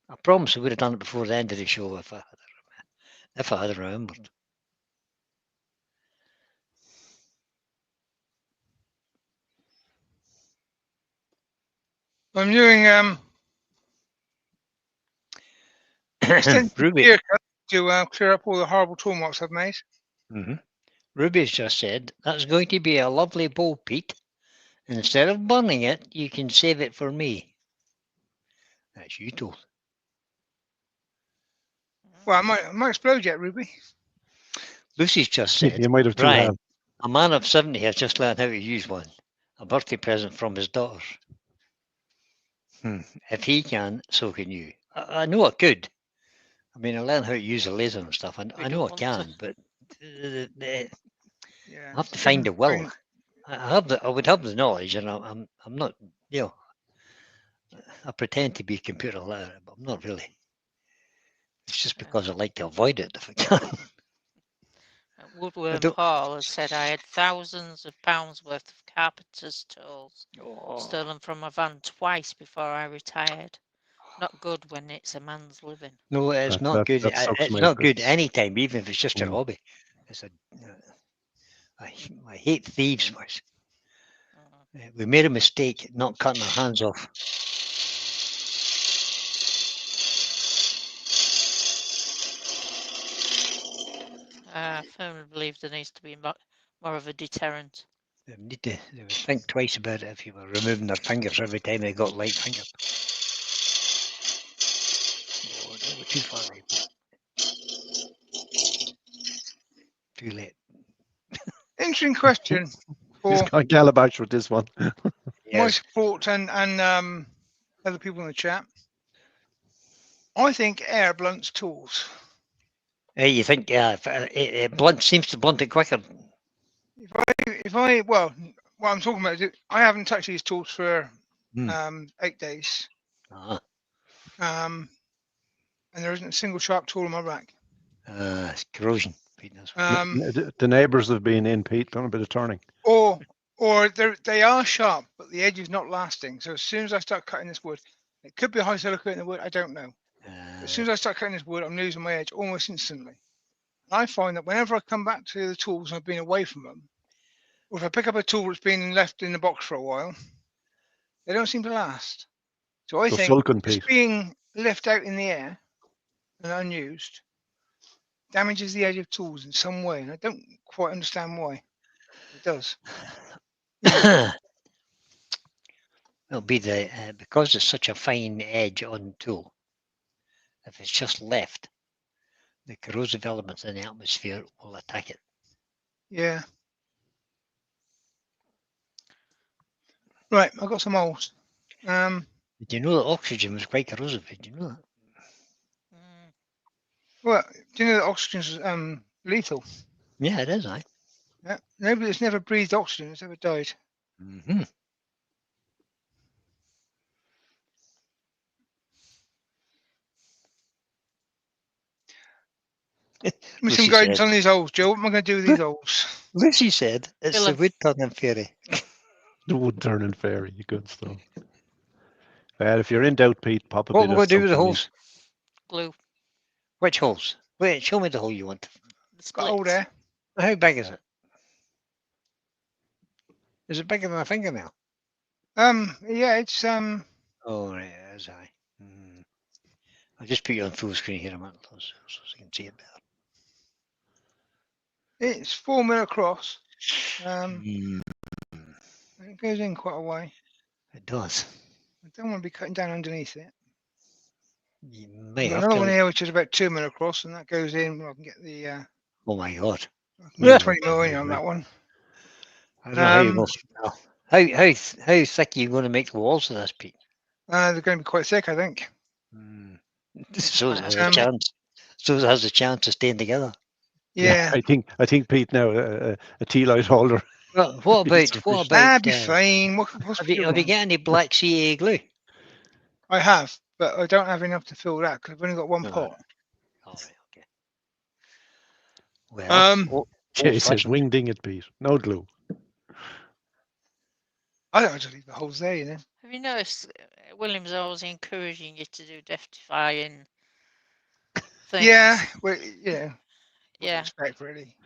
C: I promise I would have done it before the end of the show if I had remembered.
A: I'm doing extensive
C: Ruby.
A: clear cut to clear up all the horrible tool marks I've made.
C: Ruby's just said, that's going to be a lovely bowl, Pete. Instead of burning it, you can save it for me. That's you told.
A: Well, I might explode yet, Ruby.
C: Lucy's just said,
B: You might have two
C: Brian,
B: hands.
C: a man of 70 has just learned how to use one. A birthday present from his daughters. If he can, so can you. I know I could. I mean, I learned how to use a laser and stuff. I
D: We
C: know I
D: don't want
C: can, but
A: Yeah.
C: I have to find the will.
A: Fine.
C: I would have the knowledge, and I'm not. You know, I pretend to be computer literate, but I'm not really. It's just because I like to avoid it if I can.
D: Woodworm Paul has said I had thousands of pounds worth of carpenter's tools stolen from my van twice before I retired. Not good when it's a man's living.
C: No, it's not good.
B: That sucks,
C: It's
B: mate.
C: not good anytime, even if it's just your
B: Mm.
C: hobby. It's I hate thieves, boys. We made a mistake not cutting our hands off.
D: I firmly believe there needs to be more of a deterrent.
C: They need to think twice about it if you were removing their fingers every time they got light fingers. Oh, they were too far right. Too late.
A: Interesting question
B: He's
A: for
B: got Calabash with this one.
A: my
C: Yes.
A: support and other people in the chat. I think air blunts tools.
C: Hey, you think it blunt seems to blunt it quicker?
A: Well, what I'm talking about is I haven't touched these tools for 8 days.
C: Ah,
A: And there isn't a single sharp tool in my rack.
C: it's corrosion. Pete, that's what
B: The neighbours have been in, Pete, done a bit of turning.
A: Or they are sharp, but the edge is not lasting. So as soon as I start cutting this wood, it could be high silica in the wood, I don't know. As soon as I start cutting this wood, I'm losing my edge almost instantly. And I find that whenever I come back to the tools and I've been away from them, or if I pick up a tool that's been left in the box for a while, they don't seem to last. So I think
B: Sulkin,
A: just
B: Pete.
A: being left out in the air and unused damages the edge of tools in some way, and I don't quite understand why. It does.
C: It'll be because it's such a fine edge on the tool. If it's just left, the corrosive elements in the atmosphere will attack it.
A: Yeah. Right, I've got some holes.
C: Did you know that oxygen was quite corrosive? Did you know that?
D: Mm,
A: Well, do you know that oxygen's lethal?
C: Yeah, it is, aye.
A: Yeah. Nobody that's never breathed oxygen has ever died.
C: Mm-hmm.
A: Give me some
C: Lucy
A: guidance
C: said,
A: on these holes, Joe. What am I going to do with these holes?
C: Lucy said, it's
D: Fill
C: the
D: 'em.
C: wood turning fairy.
B: The wood turning fairy, good stuff. Well, if you're in doubt, Pete, pop a
C: What
B: bit
C: are we
B: of
C: going to do with the
B: something in.
C: holes?
D: glue.
C: Which holes? Wait, show me the hole you want.
D: The
A: Got a hole
D: splits.
A: there.
C: How big is it? Is it bigger than a fingernail?
A: Yeah, it's
C: Oh, right, it is, aye. Mm. I'll just put you on full screen here a minute, so you can see it better.
A: it's 4 mil across.
C: Mm,
A: And it goes in quite a way.
C: it does.
A: I don't want to be cutting down underneath it.
C: You
A: I've
C: may
A: got
C: have
A: another
C: to.
A: one here which is about 2 mil across, and that goes in. Well, I can get the
C: Oh my God.
A: I can get 20
B: Yeah,
A: mil in on
B: lovely.
A: that one.
C: I don't know how you
A: Um,
C: go. Well, how thick are you going to make the walls of this, Pete?
A: they're going to be quite thick, I think.
C: Mm. So it
D: Right,
C: has
A: okay.
C: a chance. So it has a chance of staying together.
A: Yeah.
B: I think Pete now a tea light holder.
C: Well, what
B: is
C: about what
B: sufficient.
C: about?
A: Be fine. What's
C: Have
A: the
C: you
A: other one?
C: got any black CA glue?
A: I have, but I don't have enough to fill that because I've only got one
C: No.
A: pot.
C: All right, okay. Well, old
B: Jay says
C: fashioned.
B: wing ding it, Pete. No glue.
A: I don't just leave the holes there, you know.
D: Have you noticed William's always encouraging you to do deftifying things?
A: Yeah, well, yeah. What do you
D: Yeah.
A: expect, really?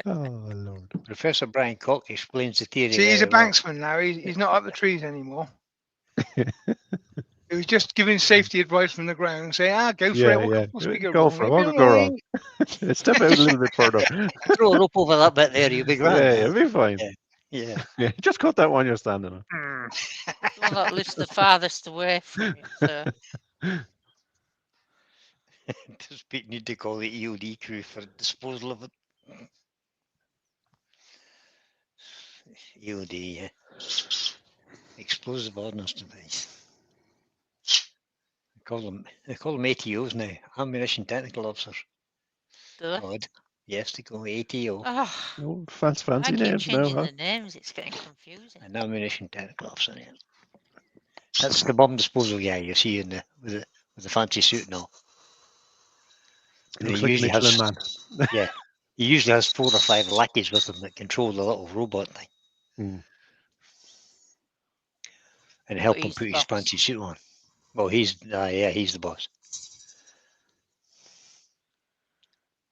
B: Oh Lord.
C: Professor Brian Cock explains the theory
A: See, he's a
C: very well.
A: banksman now. He's not up the trees anymore. He was just giving safety advice from the ground, saying, go for it. What could possibly go
B: Go
A: wrong?
B: for it.
A: It'll be
B: What
A: all
B: could go wrong?
A: right.
B: Step out a little bit further.
C: Throw a rope over that bit there, you'll be grand.
B: Yeah, it'll be fine.
C: Yeah. Yeah.
B: Yeah, just cut that one you're standing on.
D: The one that lives the farthest away from you. So
C: Does Pete need to call the EOD crew for disposal of it? EOD, yeah. Explosive ordnance device. They call them ATOs now, ammunition technical officers.
D: do they?
C: God. Yes, they call ATO,
D: Oh,
B: Oh, fancy
D: I keep
B: names now,
D: changing
B: huh?
D: the names. It's getting confusing.
C: an ammunition technical officer. Yeah. That's the bomb disposal guy you see in the with the fancy suit and all. And
B: Looks
C: he
B: like
C: usually
B: Michelin
C: has,
B: Man.
C: yeah, he usually has 4 or 5 lackeys with him that control the little robot thing and help him
D: he's
C: put
D: the
C: his
D: boss.
C: fancy suit on. Well, he's the boss.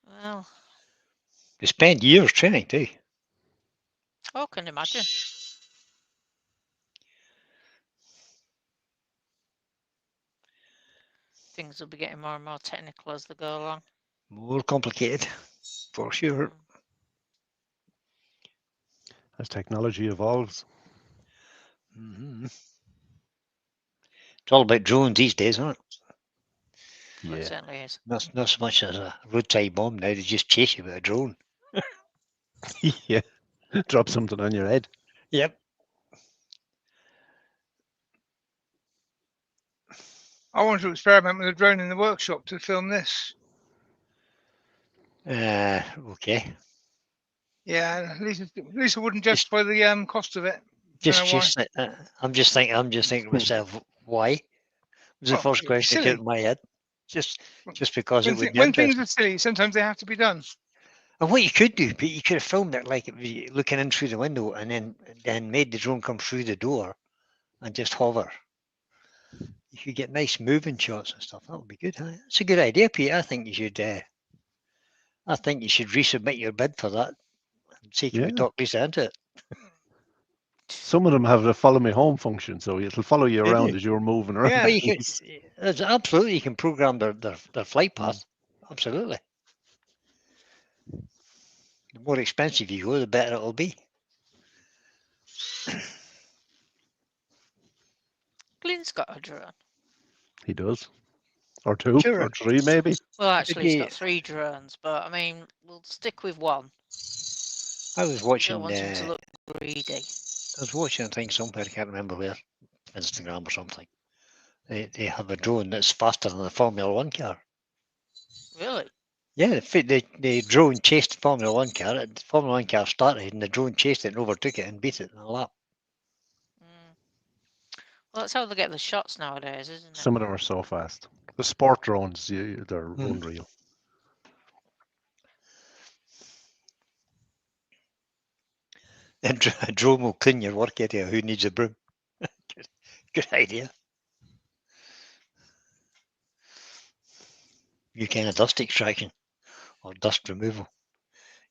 D: Well,
C: They spend years training too.
D: I can imagine. Things will be getting more and more technical as they go along.
C: More complicated, for sure.
D: Mm.
B: As technology evolves.
C: Mm-hmm. It's all about drones these days, isn't it?
D: Well, it
B: Yeah.
D: certainly is.
C: Not so much as a roadside bomb now. They just chase you with a drone.
B: Yeah. Drop something on your head.
C: Yep.
A: I wanted to experiment with a drone in the workshop to film this.
C: Okay.
A: Yeah, at least it wouldn't justify the cost of it.
C: I'm just thinking to myself, why? Was the
A: Well,
C: first
A: it'd be
C: question that
A: silly.
C: came to my head. Just because it would be
A: When things
C: interesting.
A: are silly, sometimes they have to be done.
C: And what you could do, but you could have filmed it like it was looking in through the window, and then made the drone come through the door, and just hover. You could get nice moving shots and stuff. That would be good. Huh? It's a good idea, Pete. I think you should. I think you should resubmit your bid for that. And see if we talk Lisa into it.
B: Some of them have a follow me home function, so it'll follow you
C: They
B: around
C: do.
B: as you're moving around.
A: Yeah.
C: Well, you can, absolutely, you can program their flight path. Absolutely. The more expensive you go, the better it'll be.
D: Glenn's got a drone.
B: He does. Or 2
C: Sure.
B: or 3 maybe.
D: Well, actually, he's
C: he-
D: got 3 drones, but I mean, we'll stick with one.
C: I was
D: I
C: watching.
D: don't want him to look greedy.
C: was watching a thing somewhere, I can't remember where, Instagram or something. They have a drone that's faster than a Formula One car.
D: Really?
C: Yeah, the drone chased the Formula One car. The Formula One car started, and the drone chased it and overtook it and beat it in a lap.
D: Mm. Well, that's how they get the shots nowadays, isn't it?
B: Some of them are so fast. The sport drones, they're
C: Hmm.
B: unreal.
C: And a drone will clean your work area. Who needs a broom? Good idea. New kind of dust extraction or dust removal.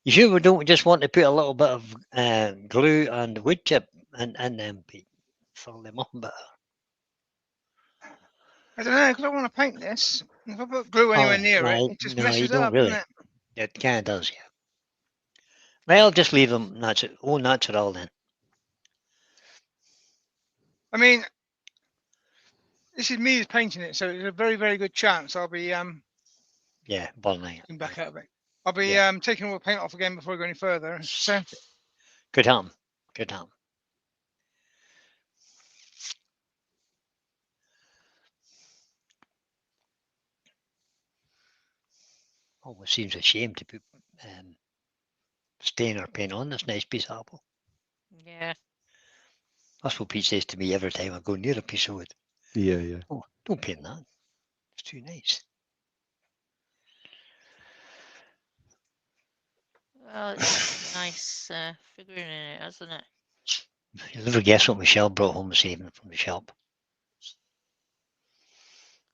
C: You sure we don't just want to put a little bit of glue and wood chip and then fill them up a bit?
A: I don't know, because I want to paint this. If I put glue anywhere near it, it just
C: no, you
A: messes
C: don't
A: up,
C: really.
A: doesn't it?
C: It kind of does, yeah. Well, I'll just leave them natural. Oh, natural then.
A: I mean, this is me who's painting it, so it's a very, very good chance I'll be
C: Yeah, burning it.
A: getting back out of it. I'll be
C: Yeah.
A: taking all the paint off again before I go any further. So
C: Could happen. Could happen. Almost seems a shame to put stain or paint on this nice piece of apple.
D: Yeah.
C: That's what Pete says to me every time I go near a piece of wood.
B: Yeah, yeah.
C: Oh, don't paint that. It's too nice.
D: Well, it's nice figuring in it, hasn't it?
C: You'll never guess what Michelle brought home this evening from the shop.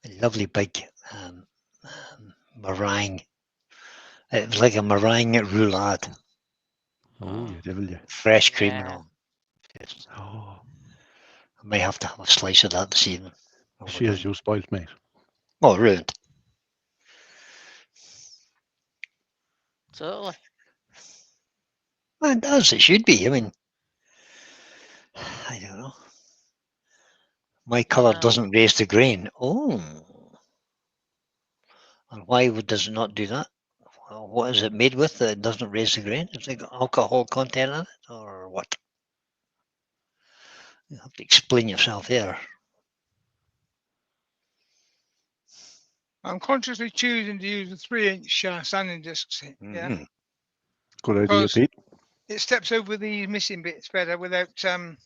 C: A lovely big meringue. It was like a meringue roulade.
B: Oh, you devil, you.
C: Fresh cream and
D: Yeah.
C: all. Just,
B: Oh,
C: I may have to have a slice of that this evening.
B: she has you spoiled, mate.
C: Oh, ruined.
D: Totally.
C: Well, as it should be. I mean, I don't know. My colour
D: Well,
C: doesn't raise the grain. Oh. And why does it not do that? Well, what is it made with that it doesn't raise the grain? Is it got alcohol content in it or what? You have to explain yourself there.
A: I'm consciously choosing to use the 3-inch sanding discs. Yeah,
C: Mhm.
B: Good idea,
A: because
B: Pete.
A: it steps over the missing bits better without
C: It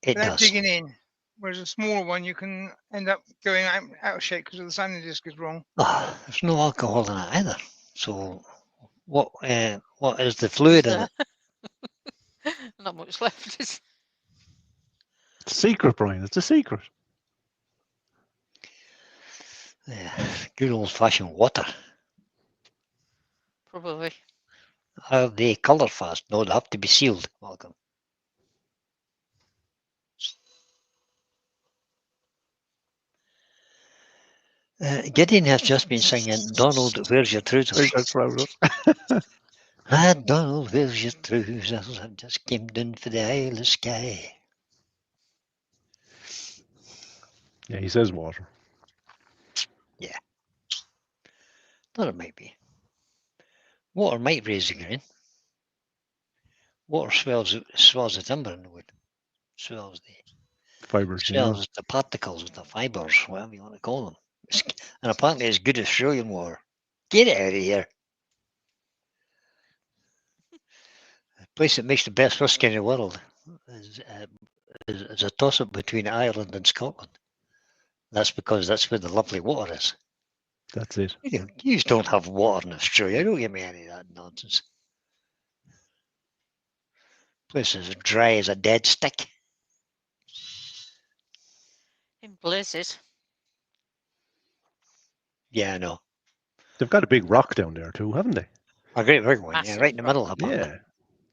A: without
C: does.
A: digging in. Whereas a smaller one, you can end up going out of shape because the sanding disc is wrong.
C: Ah, there's no alcohol in it either. So what is the fluid in it?
D: not much left. Is
B: It's a secret, Brian. It's a secret.
C: Good old fashioned water.
D: probably.
C: Are they colour fast? No, they have to be sealed. Welcome. Gideon has just been singing Donald, where's your trousers?
B: There's trousers.
C: Ah, Donald, where's your trousers? I've just came down for the Isle of Skye.
B: Yeah, he says water.
C: Thought it might be. Water might raise the grain. Water swells the timber in the wood. Swells
B: Fibers, yeah.
C: the particles, the fibres, whatever you want to call them. And apparently it's good Australian water. Get it out of here. The place that makes the best whiskey in the world is a toss-up between Ireland and Scotland. That's because that's where the lovely water is.
B: That's it.
C: You just don't have water in Australia. Don't give me any of that nonsense. Place is as dry as a dead stick.
D: In places.
C: Yeah, I know.
B: They've got a big rock down there too, haven't they?
C: A great big one, yeah,
D: Massive
C: right in the
D: rock.
C: middle apparently.
B: Yeah.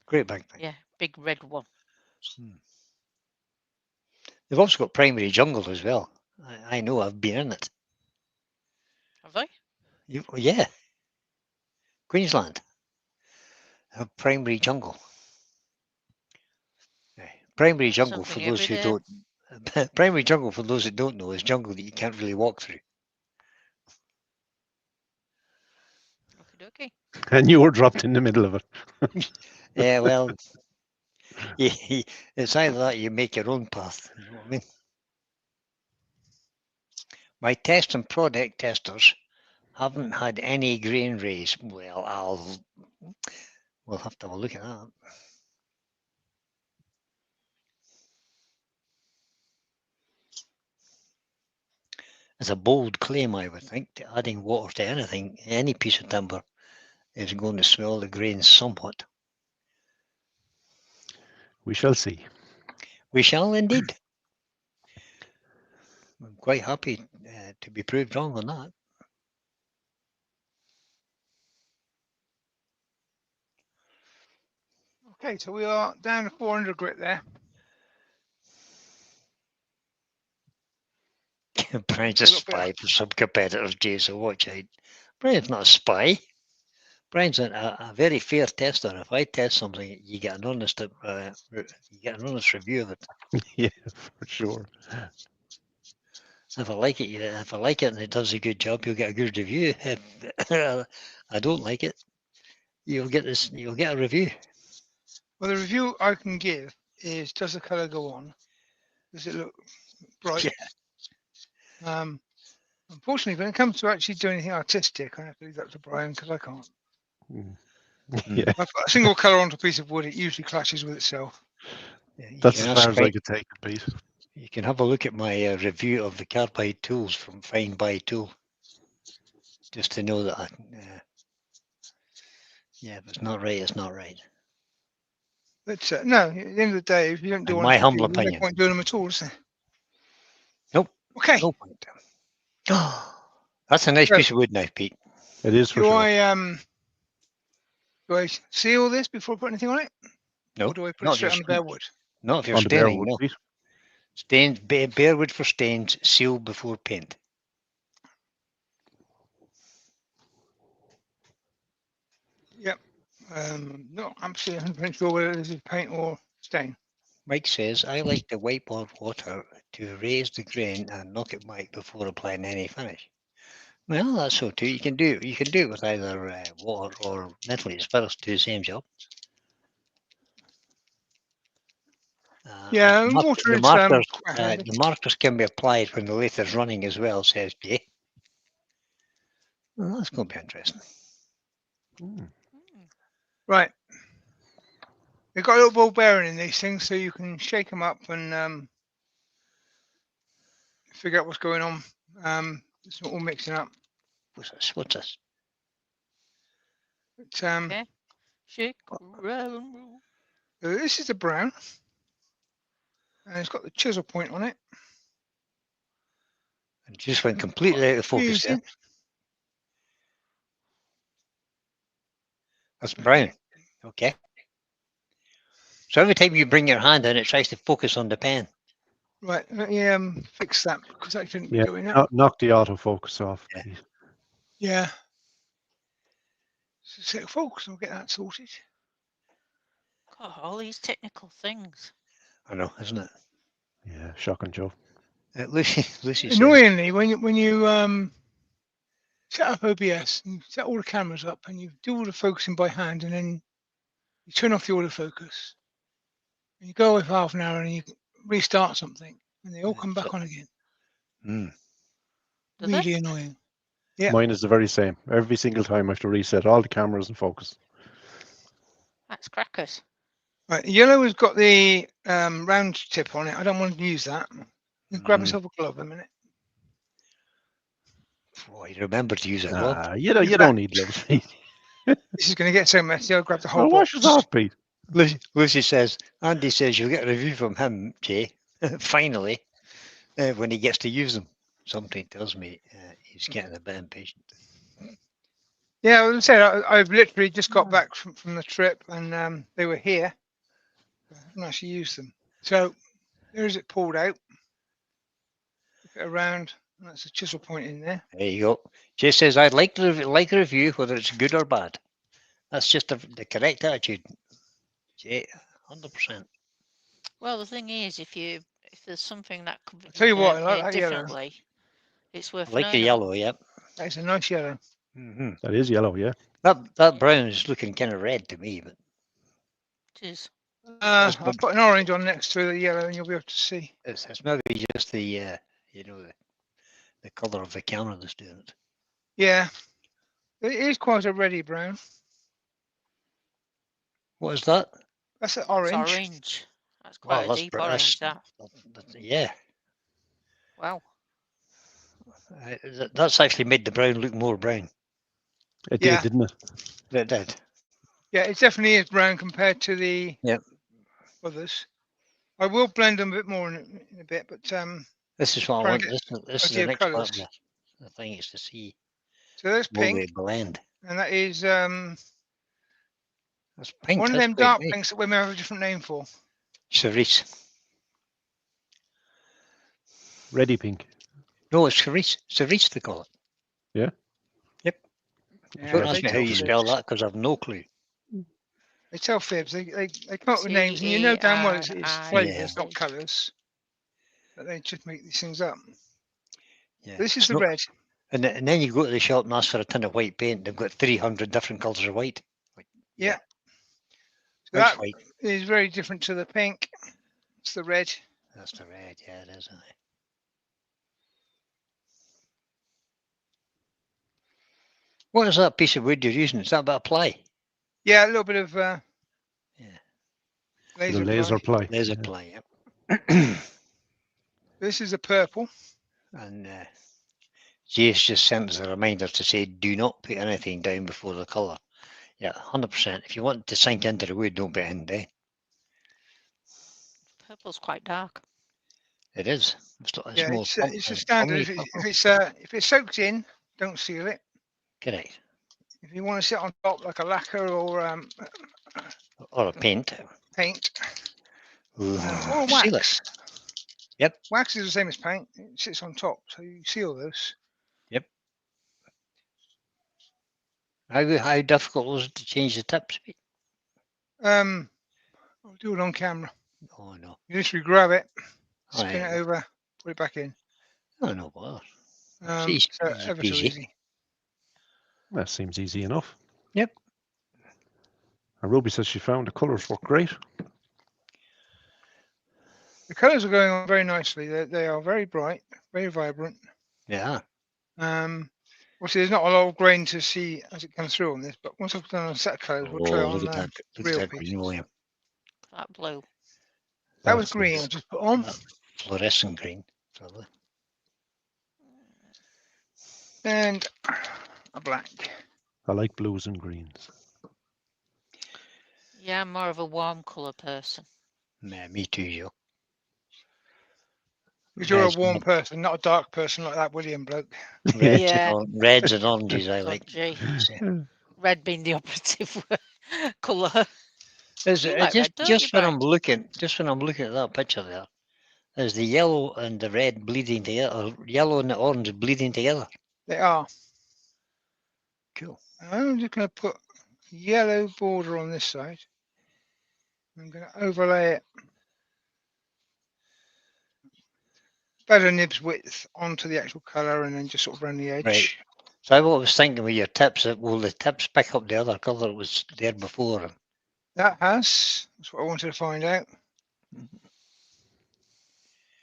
C: Great big thing.
D: Yeah, big red one.
C: They've also got primary jungle as well. I know, I've been in it.
D: Have they?
C: Yeah. Queensland. Have primary jungle. Primary jungle for
D: Something
C: those
D: every
C: who
D: day.
C: don't. Primary jungle for those that don't know is jungle that you can't really walk through.
D: Okie dokie.
B: And you were dropped in the middle of it.
C: Yeah, well, It's either that or you make your own path. You know what I mean? My test and product testers haven't had any grain raise. Well, we'll have to have a look at that. It's a bold claim, I would think, that adding water to anything, any piece of timber, is going to swell the grains somewhat.
B: We shall see.
C: We shall indeed. I'm quite happy to be proved wrong on that.
A: Okay, so we are down to 400 grit there.
C: Brian's a
A: A little bit.
C: spy for some competitors, Jay, so watch out. Brian's not a spy. Brian's a very fair tester. If I test something, you get an honest review of it.
B: Yeah, for sure.
C: If I like it, if I like it and it does a good job, you'll get a good review. If I don't like it, you'll get a review.
A: Well, the review I can give is, does the colour go on? Does it look bright?
C: Yeah.
A: Unfortunately, when it comes to actually doing anything artistic, I have to leave that to Brian because I can't.
B: Mm.
C: Mm.
B: Yeah,
A: If I put a single colour onto a piece of wood, it usually clashes with itself.
C: Yeah, you
B: that's
C: can
B: as
C: ask
B: far as I
C: Brian-
B: could take it, Pete.
C: You can have a look at my review of the carbide tools from Fine By Tool, just to know that. Yeah, if it's not right, it's not right.
A: But no, at the end of the day, if you don't do
C: In
A: one
C: my
A: for
C: humble
A: you, there's no
C: opinion.
A: point doing them at all, is there?
C: Nope.
A: Okay.
C: No point. That's a nice
A: So-
C: piece of wood now, Pete.
B: It is for
A: Do
B: sure.
A: I seal this before I put anything on it?
C: No,
A: Or do I put it
C: not
A: straight
C: if
A: on the bare wood?
C: Not if you're
B: On the bare
C: staining,
B: wood,
C: no.
B: Pete.
C: Stains, bare wood for stains, seal before paint.
A: Yep. Not absolutely 100% sure whether this is paint or stain.
C: Mike says, I like the whiteboard water to raise the grain and knock it back before applying any finish. Well, that's so too. You can do it with either water or metal spirits to do the same job.
A: Yeah,
C: and
A: water
C: the
A: is
C: markers,
A: quite handy.
C: the markers can be applied when the lather's running as well, says Jay. Well, that's going to be interesting.
B: Mm.
A: Right. They've got a little ball bearing in these things, so you can shake them up and figure out what's going on. It's not all mixing up.
C: What's this? What's this?
A: But,
D: Okay. Shake, rattle, and roll.
A: this is the brown, and it's got the chisel point on it.
C: And just went completely out of focus there.
A: Easy.
C: That's brown. Okay. So every time you bring your hand in, it tries to focus on the pen.
A: Right, let me fix that because that shouldn't be
B: Yeah,
A: doing that.
B: knock the autofocus off,
C: Yeah.
B: Pete.
A: Yeah. So folks, I'll get that sorted.
D: God, all these technical things.
C: I know, isn't it?
B: Yeah, shocking, Joe.
C: Lucy says,
A: Annoyingly, when you set up OBS and you set all the cameras up and you do all the focusing by hand and then you turn off the autofocus and you go away for half an hour and you restart something and they all come back on again.
C: hmm.
D: Do they?
A: Really annoying. Yeah.
B: Mine is the very same. Every single time I have to reset all the cameras and focus.
D: That's crackers.
A: Right, the yellow has got the round tip on it. I don't want to use that. You grab
C: Mm.
A: myself a glove a minute.
C: Oh, you remember to use a glove.
B: You don't need gloves, Pete.
A: This is going to get so messy. I'll grab the whole
B: I'll wash
A: box.
B: it off, Pete.
C: Lucy says, Andy says you'll get a review from him, Jay, finally, when he gets to use them. Something tells me he's getting a bit impatient.
A: Yeah, as I said, I've literally just got back from the trip and they were here. I haven't actually used them. So there's it pulled out. Flip it around. And that's a chisel point in there.
C: There you go. Jay says, I'd like to like a review, whether it's good or bad. That's just the correct attitude. Jay, 100%.
D: Well, the thing is, if there's something that could be
A: tell you what, I like
D: made
A: that yellow.
D: differently, it's worth
C: I like the
D: knowing
C: yellow, yep.
A: That is a nice yellow.
C: Mm-hmm.
B: That is yellow, yeah.
C: That brown is looking kind of red to me, but
D: it is.
C: That's
A: I'll put an orange on next to the yellow, and you'll be able to see.
C: it's maybe just the you know the colour of the camera that's doing it.
A: Yeah, it is quite a reddy brown.
C: What is that?
A: That's an
D: It's
A: orange.
D: orange. That's quite
C: Wow,
D: a
C: that's
D: deep
C: br-
D: orange.
C: that's-
D: That.
C: yeah.
D: Wow.
C: That's actually made the brown look more brown.
B: It
A: Yeah.
B: did, didn't it?
C: It did.
A: Yeah, it definitely is brown compared to the
C: Yep.
A: others. I will blend them a bit more in a bit, but
C: This is what I
A: Try and
C: want.
A: get
C: This is
A: idea
C: the
A: of
C: next part
A: colours.
C: of the thing is to see
A: so there's
C: will
A: pink,
C: they blend.
A: and that is
C: That's pink.
A: one of
C: That's
A: them
C: quite
A: dark
C: nice.
A: pinks that women have a different name for.
C: Cerise.
B: Ready pink.
C: No, it's cerise. Cerise they call it.
A: Yeah,
C: Don't
A: they
C: ask me how
A: tell
C: you
A: fibs.
C: spell that because I've no clue.
A: They tell fibs. They come up with names, and you know damn well it's
D: CERI.
A: flavours,
C: Yeah.
A: not colours. But they just make these things up.
C: Yeah.
A: This is
C: It's
A: the
C: not-
A: red.
C: And then you go to the shop and ask for a tin of white paint. They've got 300 different colours of white. Like,
A: Yeah. So
C: white's
A: that
C: white.
A: is very different to the pink. It's the red.
C: That's the red. Yeah, it is. Aye. What is that piece of wood you're using? Is that about ply?
A: Yeah, a little bit of
C: Yeah.
A: laser,
B: Laser
A: ply.
B: ply.
C: Laser
B: yeah.
C: ply. Yep.
A: This is a purple.
C: And Jay's just sent us a reminder to say do not put anything down before the colour. Yeah, 100%. If you want it to sink into the wood, don't put it in there.
D: Purple's quite dark.
C: It is. It's
A: Yeah,
C: more
A: it's a
C: pump-
A: standard.
C: pummy
A: If it's soaked in, don't seal it.
C: Correct.
A: If you want to sit on top like a lacquer or
C: Or a paint.
A: paint
C: Ooh,
A: or
C: seal it.
A: wax.
C: Yep.
A: Wax is the same as paint. It sits on top, so you seal those.
C: How difficult was it to change the tips?
A: I'll do it on camera.
C: Oh no.
A: You literally grab it,
C: Oh,
A: spin
C: yeah.
A: it over, put it back in.
C: Oh no, bother.
A: So
C: Easy
A: ever so
C: peasy.
A: easy.
B: That seems easy enough.
C: Yep.
B: And Ruby says she found the colours work great.
A: The colours are going on very nicely. They are very bright, very vibrant.
C: Yeah.
A: Obviously, there's not a lot of grain to see as it comes through on this, but once I've done a set of colours, we'll try
C: Oh,
A: on
C: look at
A: the
C: that. Look
A: real
C: at that
A: pieces.
C: green, William.
D: That blue.
A: That was
B: That's
A: green.
B: nice.
A: I just put on,
C: That fluorescent green. Probably.
A: and a black.
B: I like blues and greens.
D: Yeah, I'm more of a warm colour person.
C: Yeah, me too, Joe.
A: Because you're a
C: Reds
A: warm
C: and-
A: person, not a dark person like that William bloke.
C: Reds,
D: Yeah.
C: reds and oranges I like.
D: Dodgy.
C: So,
D: Red being the operative colour.
C: Is
D: You
C: it,
D: like red, don't you,
C: just when I'm
D: Brian?
C: looking at that picture there, is the yellow and the red bleeding together, or yellow and the orange bleeding together?
A: They are.
C: Cool.
A: I'm just going to put a yellow border on this side. I'm going to overlay it about a nib's width onto the actual colour and then just sort of around the edge.
C: Right. So I was thinking with your tips, that will the tips pick up the other colour that was there before?
A: That has. That's what I wanted to find out.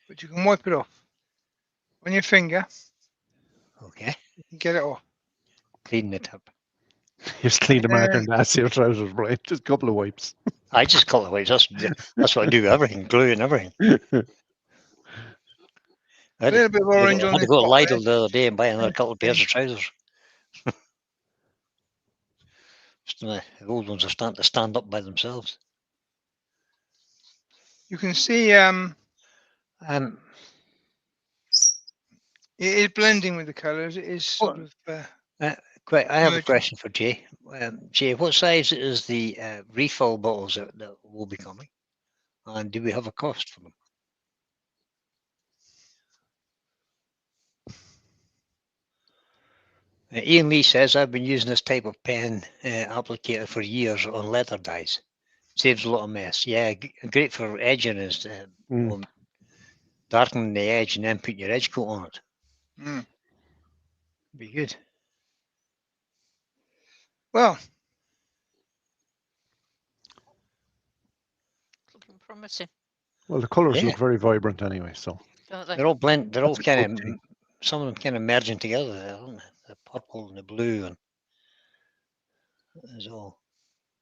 A: But you can wipe it off on your finger.
C: Okay.
A: You can get it off.
C: Clean the tip.
B: Just clean the marker and that's your trousers, right? Just a couple of wipes.
C: I just call it white. That's what I do. Everything, glue and everything. I
A: A
C: had,
A: little bit of orange on
C: to
A: this
C: go to
A: top
C: Lidl the other day and buy another
A: Let's
C: couple of pairs
A: see.
C: of trousers. The old ones are starting to stand up by themselves.
A: You can see it is blending with the colours. It is sort of
C: I have a
A: merging.
C: question for Jay. Jay, what size is the refill bottles that will be coming? And do we have a cost for them? Ian Lee says, I've been using this type of pen applicator for years on leather dyes. Saves a lot of mess. Yeah, great for edging is darkening the edge and then putting your edge coat on it.
A: Mm.
C: Be good.
A: Well,
D: promising,
B: Well, the colours
C: Yeah.
B: look very vibrant anyway. So
D: don't they?
C: They're all blend. They're all
B: That's a
C: kind
B: good
C: of
B: thing.
C: some of them kind of merging together there, aren't they? The purple and the blue and is all.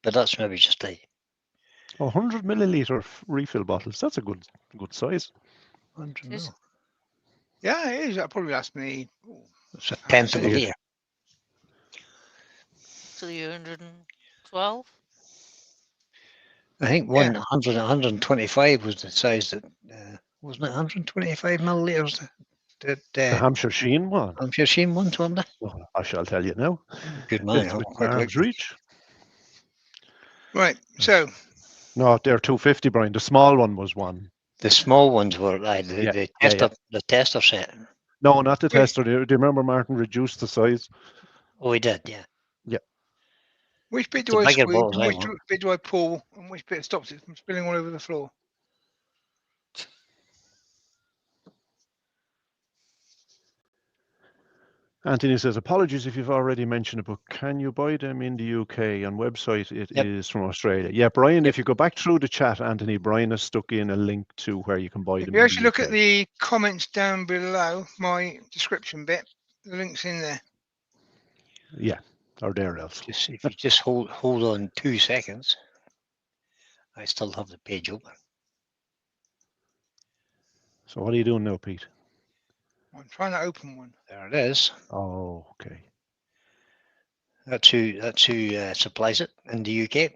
C: But that's maybe just a
B: 100 milliliter refill bottles. That's a good size.
C: 100
D: It is.
C: mil.
A: Yeah, it is. That'll probably last me.
C: It's a tenth of a
B: Yeah.
C: litre.
D: To the 112.
C: I think
A: Yeah.
C: 100, 125 was the size that wasn't it 125 milliliters that
B: The Hampshire Sheen one.
C: I'm sure seen one, wasn't it?
B: Oh, I shall tell you now.
C: Good man.
B: It's
C: I'll
B: within
C: quick look.
B: arm's reach.
A: Right. So
B: No, they're 250, Brian. The small one was one.
C: The small ones were the,
B: Yeah,
C: the
B: yeah,
C: tester the tester set.
B: No, not the
A: Yeah.
B: tester. Do you remember Martin reduced the size?
C: Oh, we did, yeah.
A: which bit
C: The
A: do I
C: bigger
A: squeeze
C: bottles
A: and
C: I
A: which
C: want.
A: bit do I pull and which bit stops it from spilling all over the floor?
B: Anthony says, apologies if you've already mentioned it, but can you buy them in the UK on website? It is
C: Yep.
B: from Australia. Yeah, Brian,
C: Yep.
B: if you go back through the chat, Anthony, Brian has stuck in a link to where you can buy
A: If
B: them
A: you
B: in
A: actually
B: the
A: look
B: UK.
A: at the comments down below my description bit, the link's in there.
B: Yeah, or there else.
C: Just if you just hold on 2 seconds, I still have the page open.
B: So what are you doing now, Pete?
A: I'm trying to open one.
C: There it is.
B: Oh, okay.
C: That's who supplies it in the UK.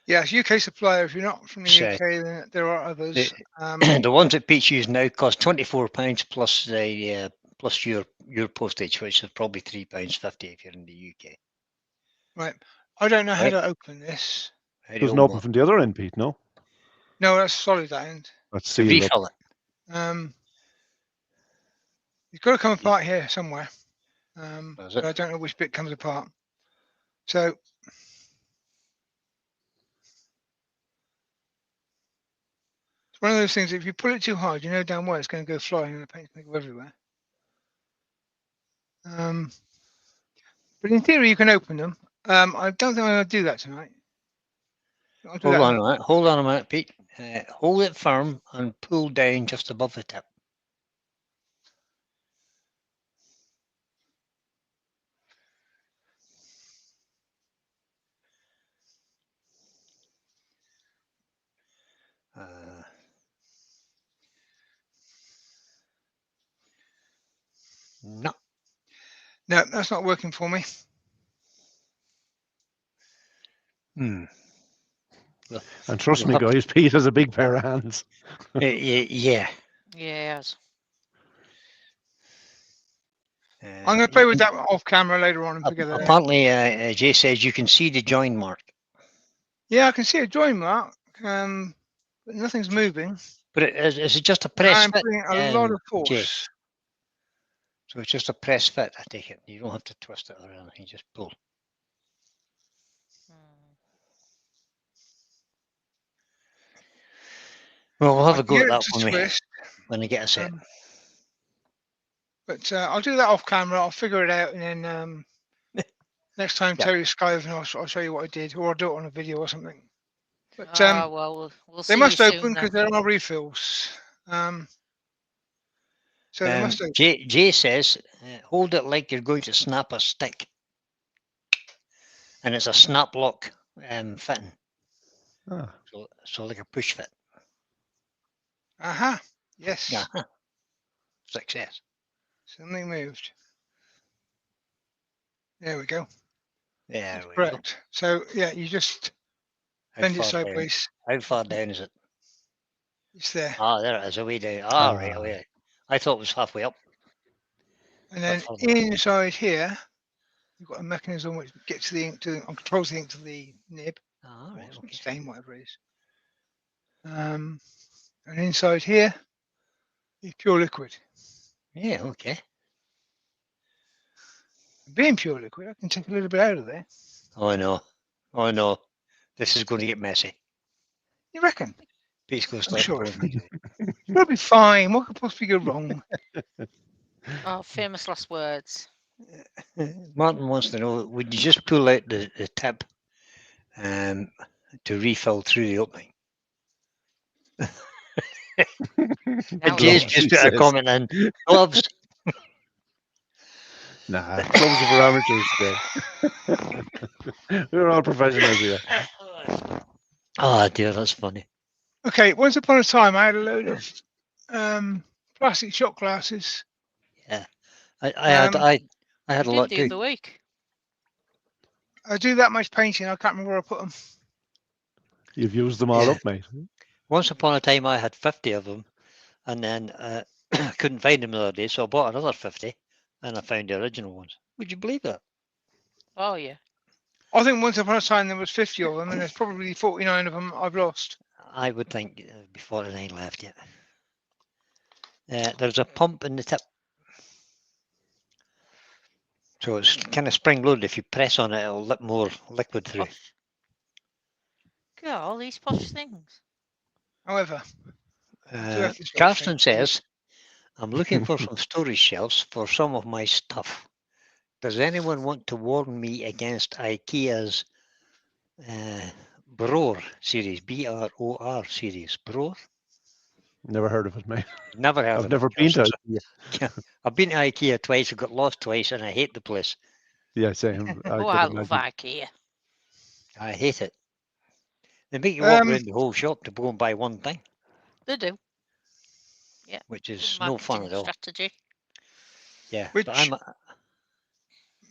A: Yeah, it's UK supplier. If you're not from the
C: So,
A: UK, then there are others.
C: The ones that Pete's using now cost £24 plus the plus your postage, which is probably £3.50 if you're in the UK.
A: Right. I don't know how
C: Right.
A: to open this.
C: How do you
B: Doesn't
C: open
B: open
C: that?
B: from the other end, Pete, no?
A: No, that's solid that end.
B: That's
C: To
B: sealed up.
C: refill it.
A: It's got to come apart here somewhere.
C: Does
A: But
C: it?
A: I don't know which bit comes apart. So it's one of those things. If you pull it too hard, you know damn well it's going to go flying and the paint's going to go everywhere. But in theory, you can open them. I don't think I'm going to do that tonight. I'll do
C: Hold
A: that
C: on a minute. Hold on a minute, Pete. Hold it firm and pull down just above the tip. No.
A: No, that's not working for me.
C: Hmm.
B: And trust me,
C: We'll have
B: guys, Pete has a big pair of hands.
C: yeah.
D: Yes.
A: I'm going to play with that off camera later on and figure that out.
C: Apparently, Jay says you can see the join mark,
A: Yeah, I can see a join mark, but nothing's moving.
C: but is it just a press
A: I'm
C: fit?
A: putting a lot of
C: Jay?
A: force.
C: So it's just a press fit, I take it. You don't have to twist it or anything, just pull. Well, we'll have a go
A: Get
C: at
A: it
C: that
A: to twist,
C: when I get a set.
A: but I'll do that off camera. I'll figure it out, and then next time
C: Yeah.
A: Terry's Skype, and I'll show you what I did, or I'll do it on a video or something. But
D: Well, we'll see
A: they must
D: you
A: open
D: soon
A: because
D: then.
A: there are refills. So they must open.
C: Jay says, hold it like you're going to snap a stick. And it's a snap lock fitting.
B: Ah.
C: So like a push fit.
A: Aha. Yes.
C: Yeah. Success.
A: Something moved. There we go.
C: There
A: That's
C: we go.
A: correct. So yeah, you just bend it sideways.
C: How far down is it?
A: It's there.
C: Ah, there it is, away down. Ah, right, away. I thought it was halfway up.
A: And then inside here, you've got a mechanism which gets the ink to, controls the ink to the nib.
C: Ah, right, okay.
A: Stain, whatever it is. And inside here is pure liquid.
C: Yeah, okay.
A: Being pure liquid, I can take a little bit out of there.
C: Oh no. Oh no. This is going to get messy.
A: You reckon?
C: Pete's going to
A: I'm
C: start
A: sure.
C: pouring.
A: It'll be fine. What could possibly go wrong?
D: Oh, famous last words.
C: Martin wants to know, would you just pull out the tip to refill through the opening?
D: Now
C: Jay's
B: Gloves,
C: just
B: he
C: put a
B: says.
C: comment in. Gloves.
B: Nah, gloves are for amateurs, Dave. We're all professionals here.
C: Oh dear, that's funny.
A: Okay, once upon a time, I had a load of plastic shot glasses.
C: I had
A: Um,
C: I had a
D: you
C: lot
D: did the
C: too.
D: other week.
A: I do that much painting, I can't remember where I put them.
B: You've used them all
C: Yeah.
B: up, mate.
C: Once upon a time, I had 50 of them, and then couldn't find them the other day, so I bought another 50, and I found the original ones. Would you believe that?
D: Oh yeah.
A: I think once upon a time there was 50 of them, and there's probably 49 of them I've lost.
C: I would think be 49 left yet. There's a pump in the tip, so it's kind of spring loaded. If you press on it, it'll let more liquid through.
D: Posh. God, all these posh things.
A: However, do have this little
C: Carsten
A: thing.
C: says, I'm looking for some storage shelves for some of my stuff. Does anyone want to warn me against IKEA's Bror series, BROR series? Bror?
B: Never heard of it, mate.
C: Never heard
B: I've
C: of
B: never
C: it.
B: been to
C: IKEA. I've been to IKEA twice, I got lost twice, and I hate the place.
B: Yeah, same. I
D: Oh,
B: could
D: I love
B: imagine.
D: IKEA.
C: I hate it. They make you walk
A: Um,
C: around the whole shop to go and buy one thing,
D: They do. Yeah.
C: which
D: Good
C: is no fun
D: marketing
C: at all.
D: strategy.
C: Yeah,
A: Which
C: but I'm,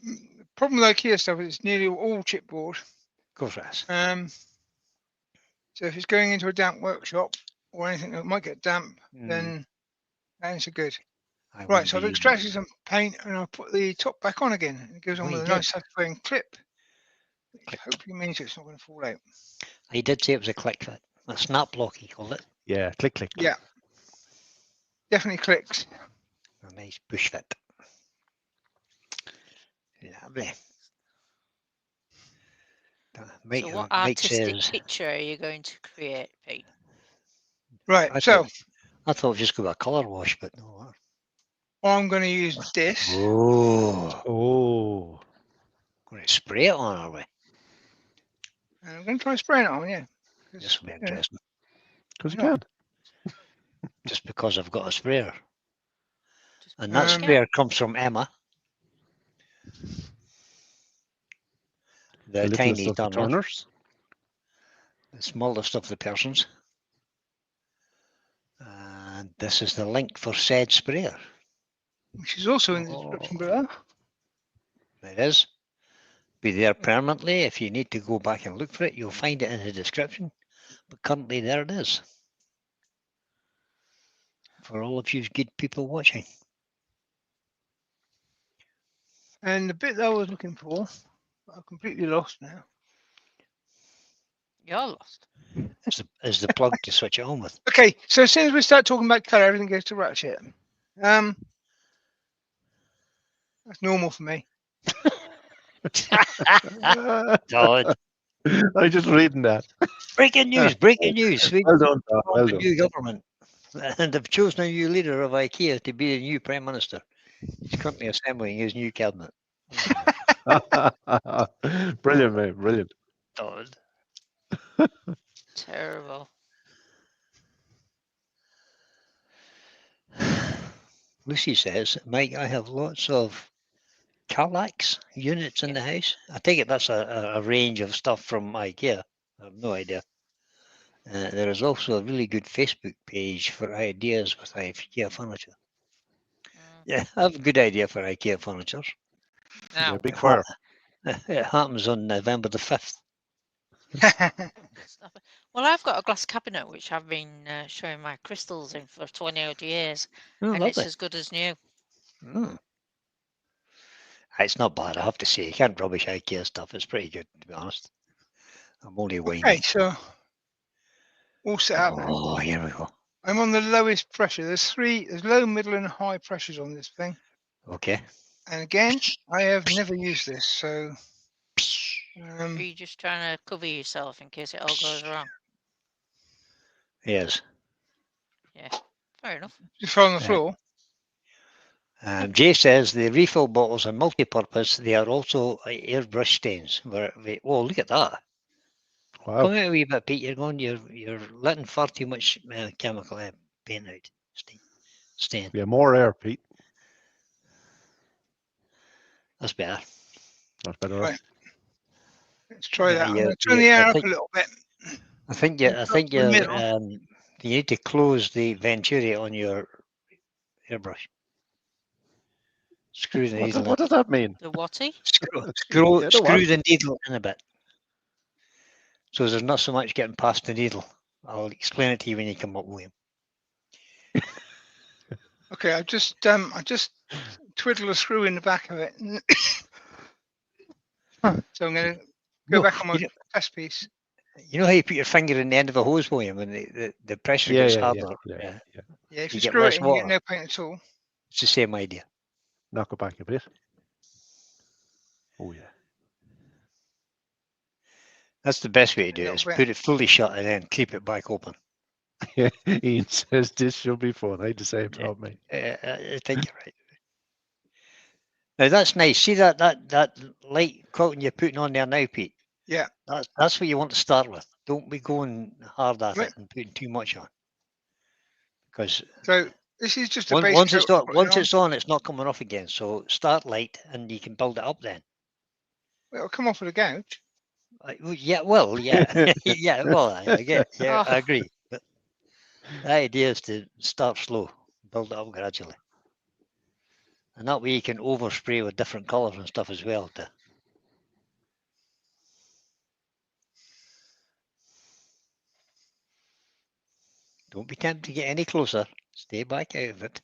A: the problem with IKEA stuff is it's nearly all chipboard.
C: of course it is.
A: So if it's going into a damp workshop or anything that might get damp, then that ain't so good.
C: I
A: Right,
C: wouldn't
A: so I've
C: be-
A: extracted some paint and I'll put the top back on again. And it goes on
C: Oh,
A: with
C: you
A: a
C: did?
A: nice satisfying clip, which
C: Click.
A: hopefully means it's not going to fall out.
C: He did say it was a click fit, a snap block, he called it.
B: Yeah, click, click.
A: Yeah, definitely clicks.
C: A nice bush fit. Lovely. Mike,
D: So what
C: Mike
D: artistic
C: says,
D: picture are you going to create, Pete?
A: Right,
C: I
A: so
C: thought it was just go with a colour wash, but no.
A: I'm going to use this.
C: Oh,
B: Oh,
C: going to spray it on, are we?
A: And I'm going to try spraying it on, yeah. 'cause,
C: This will be
A: you know,
C: interesting.
B: because you
A: Why
B: can.
C: Just because I've got a sprayer.
D: Just
C: And that
D: brush it.
C: sprayer comes from Emma,
B: The
C: the
B: littlest
C: tiny
B: of the
C: turner,
B: turners.
C: the smallest of the persons. And this is the link for said sprayer.
A: which is also in the description
B: Oh.
A: below.
C: It is. Be there permanently. If you need to go back and look for it, you'll find it in the description. But currently there it is. For all of you good people watching.
A: And the bit that I was looking for, I've completely lost now.
D: You're lost.
C: Is the plug to switch it on with.
A: Okay, so as soon as we start talking about colour, everything goes to ratchet. That's normal for me.
C: Todd.
B: I'm just reading that.
C: Breaking news, breaking news. Sweden
B: Well done, Tom.
C: formed
B: Well
C: a
B: done.
C: new government. And they've chosen a new leader of IKEA to be the new Prime Minister. He's currently assembling his new cabinet.
B: Brilliant, mate. Brilliant.
C: Todd.
D: Terrible.
C: Lucy says, Mike, I have lots of Kallax units in the house. I take it that's a range of stuff from IKEA. I have no idea. There is also a really good Facebook page for ideas with IKEA furniture. Yeah, I have a good idea for IKEA furniture.
B: Yeah,
D: Now,
B: big fire.
C: It happens on November the 5th.
D: stop it. Well, I've got a glass cabinet which I've been showing my crystals in for 20 odd years,
C: Oh,
D: and it's
C: lovely.
D: as good as new.
C: It's not bad, I have to say. You can't rubbish IKEA stuff. It's pretty good, to be honest. I'm only whining.
A: Okay, so all set up now.
C: Oh, here we go.
A: I'm on the lowest pressure. There's low, middle, and high pressures on this thing.
C: Okay.
A: And again, I have never used this, so
D: Are you just trying to cover yourself in case it all goes wrong?
C: Yes.
D: Yeah, fair enough.
A: just fell on the
C: Yeah.
A: floor.
C: Jay says the refill bottles are multi-purpose. They are also airbrush stains. Oh, look at that.
B: Wow.
C: Come out a wee bit, Pete. You're letting far too much chemical paint out. Stain.
B: Yeah, more air, Pete.
C: That's better.
B: That's better.
A: Right. Let's try that. I'm
C: Yeah,
A: going to turn the air
C: I
A: up
C: think,
A: a little bit.
C: I think
A: Up to the middle.
C: you need to close the venturi on your airbrush. Screw the needle.
B: What does that mean?
D: The watty?
C: Screw
B: the what?
C: the needle in a bit. So there's not so much getting past the needle. I'll explain it to you when you come up with him.
A: Okay, I just twiddle a screw in the back of it. So I'm going to go
C: No,
A: back on my
C: you know-
A: test piece.
C: You know how you put your finger in the end of a hose, William, when the pressure gets harder?
B: Yeah.
A: Yeah, if
C: You
A: you
C: get
A: screw
C: less
A: it in, you get
C: water.
A: no paint at all.
C: It's the same idea.
B: Knock it back a bit. Oh yeah.
C: That's the best way to do it,
A: little
C: is
A: bit.
C: put it fully shut and then keep it back open.
B: Ian says this should be fun. I had the same
C: Yeah.
B: problem, mate.
C: I think you're right. Now that's nice. See that light coating you're putting on there now, Pete?
A: Yeah.
C: That's what you want to start with. Don't be going hard at
A: Right.
C: it and putting too much on. Because
A: So this is just a base
C: once
A: coat
C: it's
A: I'm
C: on,
A: putting
C: it's not coming off again. So start light and you can build it up then.
A: It'll come off with a gouge.
C: Yeah, well, yeah, yeah, well, I get, yeah,
D: Oh.
C: I agree. But the idea is to start slow, build it up gradually, and that way you can overspray with different colours and stuff as well. Don't be tempted to get any closer. Stay back out of it.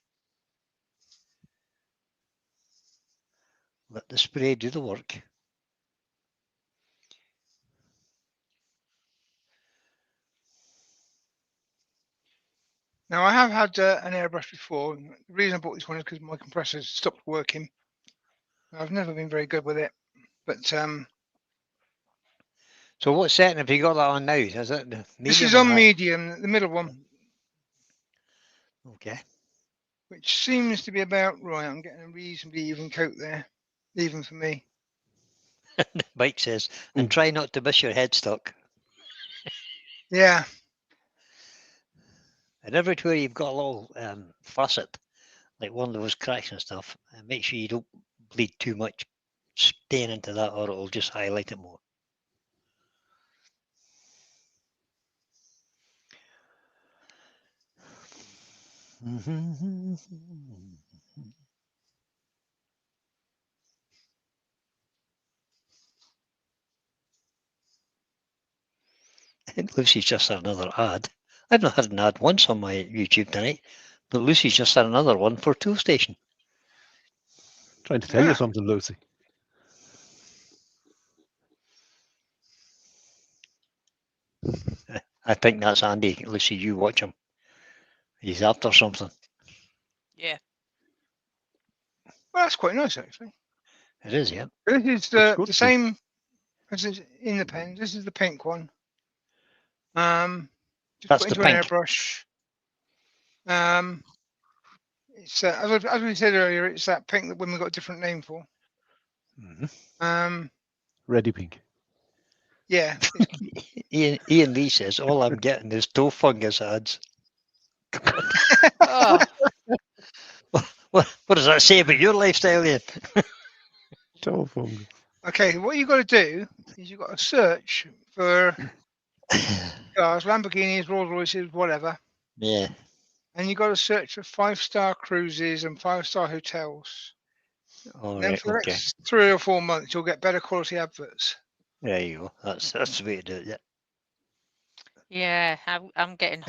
C: Let the spray do the work.
A: Now I have had an airbrush before. And the reason I bought this one is because my compressor stopped working. I've never been very good with it, but
C: So what setting have you got that on now? Is it the medium?
A: this is
C: or
A: on
C: high?
A: medium, the middle one,
C: Okay.
A: which seems to be about right. I'm getting a reasonably even coat there, even for me.
C: Mike says, and try not to miss your headstock.
A: Yeah,
C: And everywhere you've got a little facet, like one of those cracks and stuff, and make sure you don't bleed too much stain into that, or it'll just highlight it more. I think Lucy's just had another ad. I've not had an ad once on my YouTube tonight, but Lucy's just had another one for Tool Station.
B: Trying to tell you
A: Yeah.
B: something, Lucy.
C: I think that's Andy. Lucy, you watch him. He's after something.
D: Yeah.
A: well, that's quite nice actually.
C: It is, yeah.
A: This is
B: Looks good,
A: the same as is in the pen. This is the pink one. Just
C: That's
A: put
C: the
A: into an
C: pink.
A: airbrush. It's as we said earlier, it's that pink that women got a different name for.
C: Mm-hmm.
B: Ready pink.
A: Yeah.
C: Ian Lee says, all I'm getting is toe fungus ads.
D: Oh,
C: What does that say about your lifestyle, Ian?
B: Toe fungus.
A: Okay, what you've got to do is you've got to search for cars, Lamborghinis, Rolls Royces, whatever,
C: Yeah.
A: and you've got to search for 5-star cruises and 5-star hotels.
C: All
A: And then
C: right.
A: for the
C: Okay.
A: next 3 or 4 months, you'll get better quality adverts.
C: There you go. That's the way to do it. Yeah.
D: yeah. I'm getting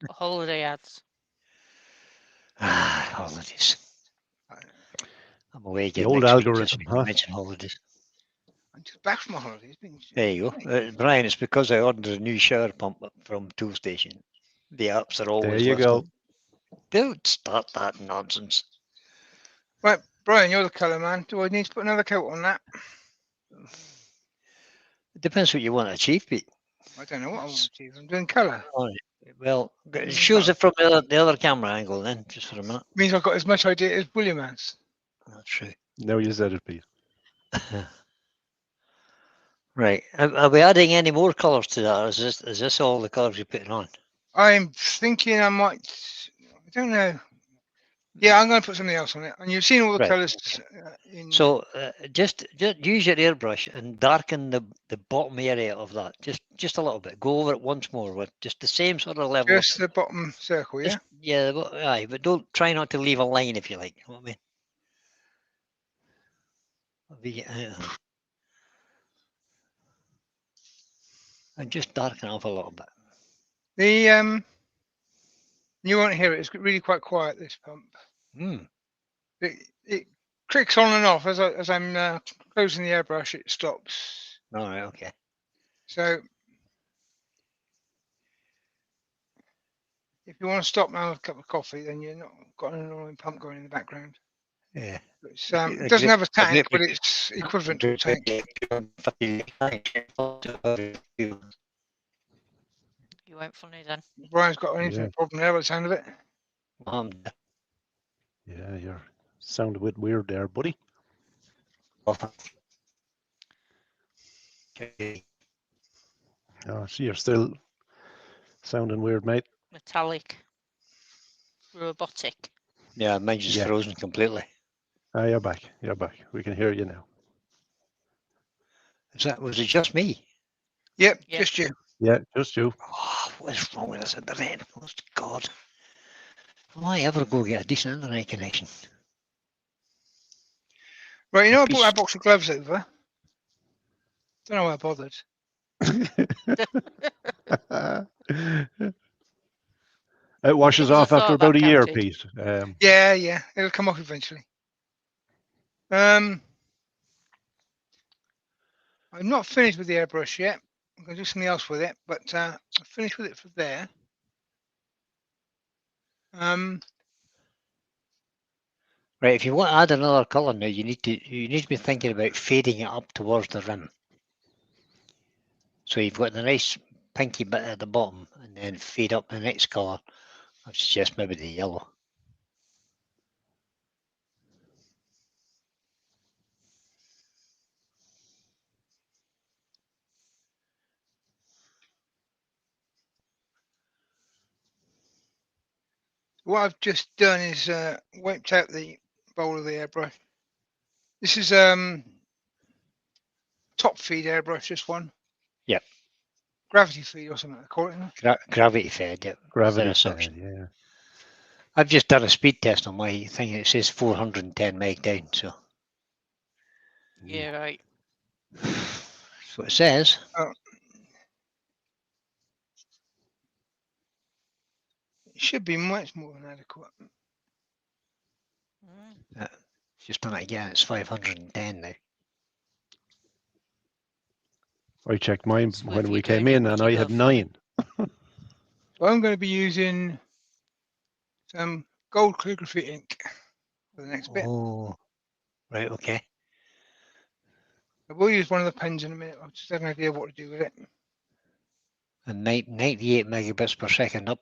D: holiday ads.
C: Ah, holidays. I'm away
B: The
C: again
B: old
C: next week,
B: algorithm,
C: just when
B: huh?
C: you mention holidays.
A: I'm just back from my holidays. Been
C: There you go. Brian, it's because I ordered a new shower pump from Tool Station. The apps are always
B: There you go.
C: listening. Don't start that nonsense.
A: Right, Brian, you're the colour man. Do I need to put another coat on that?
C: It depends what you want to achieve, Pete.
A: I don't know what I want to achieve. I'm doing colour.
C: All right. Well, it shows it from the other camera angle then, just for a minute.
A: Means I've got as much idea as William has.
C: That's true.
B: Now you said it, Pete.
C: Right. Are we adding any more colours to that, or is this all the colours you're putting on?
A: I'm thinking I might. I don't know. Yeah, I'm going to put something else on it. And you've seen all the
C: Right,
A: colours
C: okay.
A: in.
C: So just use your airbrush and darken the bottom area of that, just a little bit. Go over it once more with just the same sort of level.
A: Just the bottom circle, yeah.
C: Yeah, aye, but don't try not to leave a line if you like. You know what I mean? And just darken off a little bit.
A: The you won't hear it. It's really quite quiet. This pump. It clicks on and off as I'm closing the airbrush. It stops.
C: All right, okay.
A: So if you want to stop now with a cup of coffee, then you're not got an annoying pump going in the background.
C: Yeah.
A: It's, it doesn't have a tank, but it's equivalent to a tank.
D: You went funny then.
A: Brian's got an internet problem there by the sound of it.
B: Yeah, you're sound a bit weird there, buddy. Oh, so you're still sounding weird, mate.
D: Metallic. Robotic.
C: Yeah, mine's just frozen completely.
B: Ah, you're back. You're back. We can hear you now.
C: Was it just me?
A: Yep,
D: Yeah.
A: just you.
B: Yeah, just you.
C: Oh, what is wrong with this internet? Oh, God. Will I ever go get a decent internet connection?
A: Right, you know I bought that box of gloves over. Don't know why I bothered.
B: It washes
D: Give us a
B: off after
D: thought
B: about a
D: that
B: year,
D: counted.
B: Pete.
A: Yeah, it'll come off eventually. I'm not finished with the airbrush yet. I'm going to do something else with it, but I'll finish with it for there.
C: Right, if you want to add another colour now, you need to be thinking about fading it up towards the rim. So you've got the nice pinky bit at the bottom, and then fade up the next colour. I suggest maybe the yellow.
A: What I've just done is wiped out the bowl of the airbrush. This is top feed airbrush, this one.
C: Yep.
A: Gravity feed or something I call it.
C: Gravity fed, yep.
B: Gravity
C: suction.
B: fed, yeah.
C: I've just done a speed test on my thing. It says 410 meg down, so.
D: Yeah, right.
C: That's what it says.
A: Oh. It should be much more than adequate.
C: Just done it again. It's 510 now.
B: I checked mine
D: So
B: when
D: if
B: we
D: you're
B: came
D: doing it,
B: in,
D: would
B: and
D: you
B: I
D: go
B: had
D: for-
B: 9.
A: So I'm going to be using some gold calligraphy ink for the next bit.
C: Oh, right, okay.
A: I will use one of the pens in a minute. I'll just have an idea of what to do with it.
C: And 98 megabits per second up.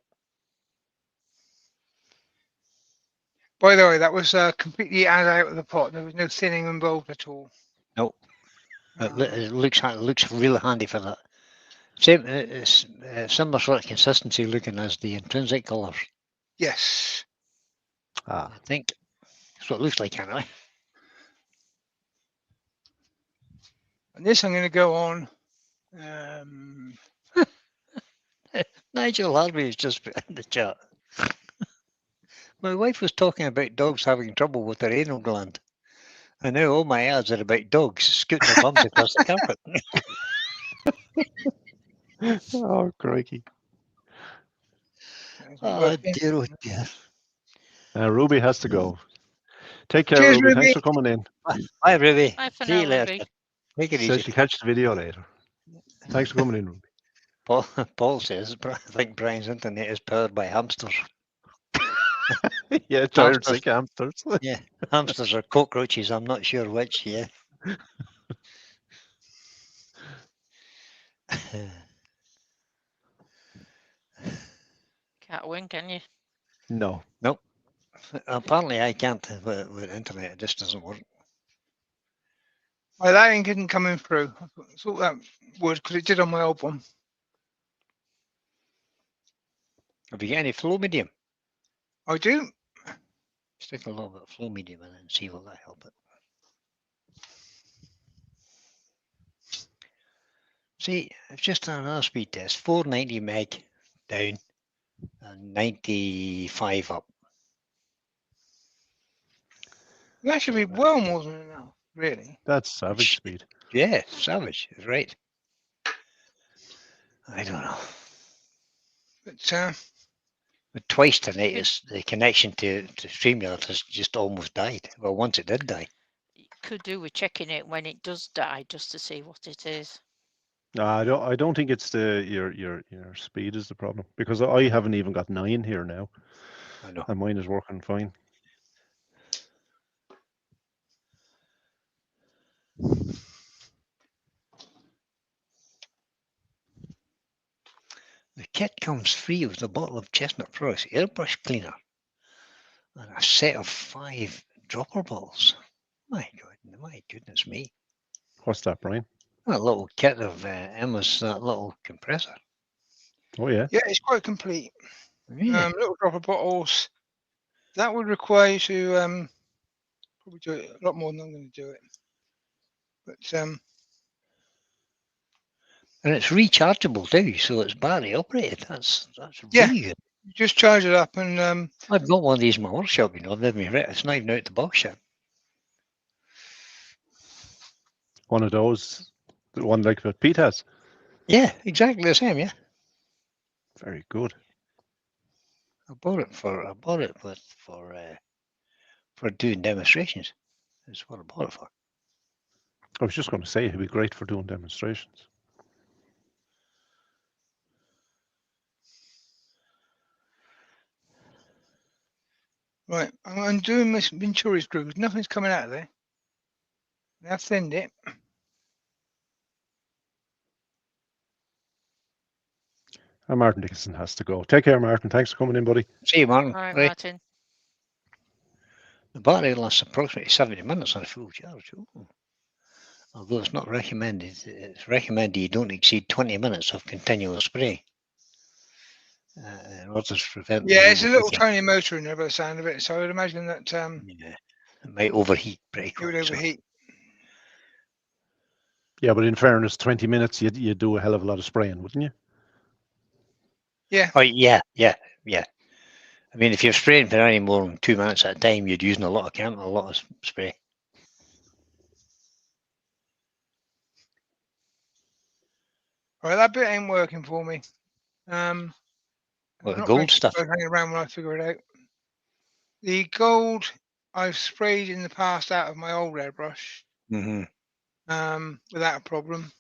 A: By the way, that was completely out of the pot. There was no thinning involved at all.
C: Nope. It looks really handy for that. Same, it's similar sort of consistency looking as the intrinsic colours.
A: Yes.
B: Ah.
C: I think that's what it looks like, anyway.
A: And this I'm going to go on.
C: Nigel Harvey has just put in the chat. My wife was talking about dogs having trouble with their anal gland. And now all my ads are about dogs scooting their bums across the carpet.
B: Oh, crikey.
C: Oh, dear, oh, dear.
B: Ruby has to go. Take care,
A: Cheers,
B: Ruby.
A: Ruby.
B: Thanks for coming in.
C: Bye, Ruby.
D: Bye for
C: See
D: now,
C: you later.
D: Ruby.
C: Take it
B: Says
C: easy.
B: she'll catch the video later. Thanks for coming in, Ruby.
C: Paul says, I think Brian's internet is powered by hamsters.
B: Yeah, tired sick hamsters.
C: Yeah, hamsters or cockroaches, I'm not sure which, yeah.
D: Can't win, can you?
B: No.
C: Nope. Apparently I can't with internet, it just doesn't work.
A: Well, that ink isn't coming through. I thought that would, because it did on my old one.
C: Have you got any flow medium?
A: I do.
C: Stick a little bit of flow medium in it and see will that help it. See, I've just done another speed test. 490 meg down and 95 up.
A: That should be well more than enough, really.
B: That's savage speed.
C: Yeah, savage is right. I don't know.
A: But
C: Twice tonight is the connection to StreamYard has just almost died. Well, once it did die.
D: You could do with checking it when it does die, just to see what it is.
B: No, I don't think it's your speed is the problem, because I haven't even got 9 here now,
C: I know.
B: and mine is working fine.
C: The kit comes free with a bottle of Chestnut Forest airbrush cleaner and a set of 5 dropper bottles. My goodness me.
B: What's that, Brian?
C: That little kit of Emma's, that little compressor.
B: Oh yeah.
A: yeah, it's quite complete.
C: Yeah.
A: Little dropper bottles. That would require you to probably do it a lot more than I'm going to do it. But
C: And it's rechargeable too, so it's battery operated. That's
A: Yeah.
C: really good.
A: you just charge it up and
C: I've got one of these in my workshop, you know, I've never even read it. It's not even out the box yet.
B: One of those, the one like that Pete has.
C: Yeah, exactly the same, yeah.
B: Very good.
C: I bought it for doing demonstrations. That's what I bought it for.
B: I was just going to say it'd be great for doing demonstrations.
A: right, I'm undoing my Venturi screws. Nothing's coming out of there. Now thinned it.
B: And Martin Dickinson has to go. Take care, Martin. Thanks for coming in, buddy.
C: See you, Martin.
D: All right,
C: Right.
D: Martin.
C: The battery lasts approximately 70 minutes on a full charge. Ooh. Although it's not recommended, it's recommended you don't exceed 20 minutes of continuous spray. In order to prevent
A: Yeah, it's a little
C: overheating.
A: tiny motor in there by the sound of it. So I would imagine that
C: Yeah, it might overheat pretty
A: it
C: quick.
A: would
C: so-
A: overheat.
B: Yeah, but in fairness, 20 minutes, you'd do a hell of a lot of spraying, wouldn't you?
A: Yeah.
C: Oh, yeah. I mean, if you're spraying for any more than 2 minutes at a time, you're using a lot of spray.
A: Right, that bit ain't working for me.
C: Well,
A: I'm
C: the
A: not
C: gold
A: gonna keep
C: stuff.
A: hanging around when I figure it out. The gold I've sprayed in the past out of my old airbrush
C: Mm-hmm.
A: without a problem.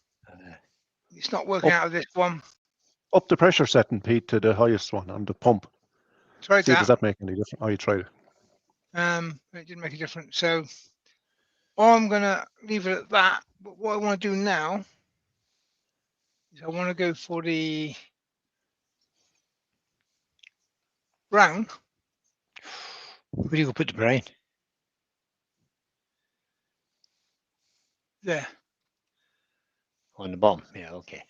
A: It's not working
B: Up-
A: out of this one.
B: Up the pressure setting, Pete, to the highest one on the pump.
A: Tried
B: See, does
A: that.
B: that make any difference? Oh, you tried it.
A: It didn't make a difference. So I'm gonna leave it at that. But what I want to do now is I want to go for the brown.
C: Where do you go put the brine?
A: There.
C: On the bottom. Yeah, okay.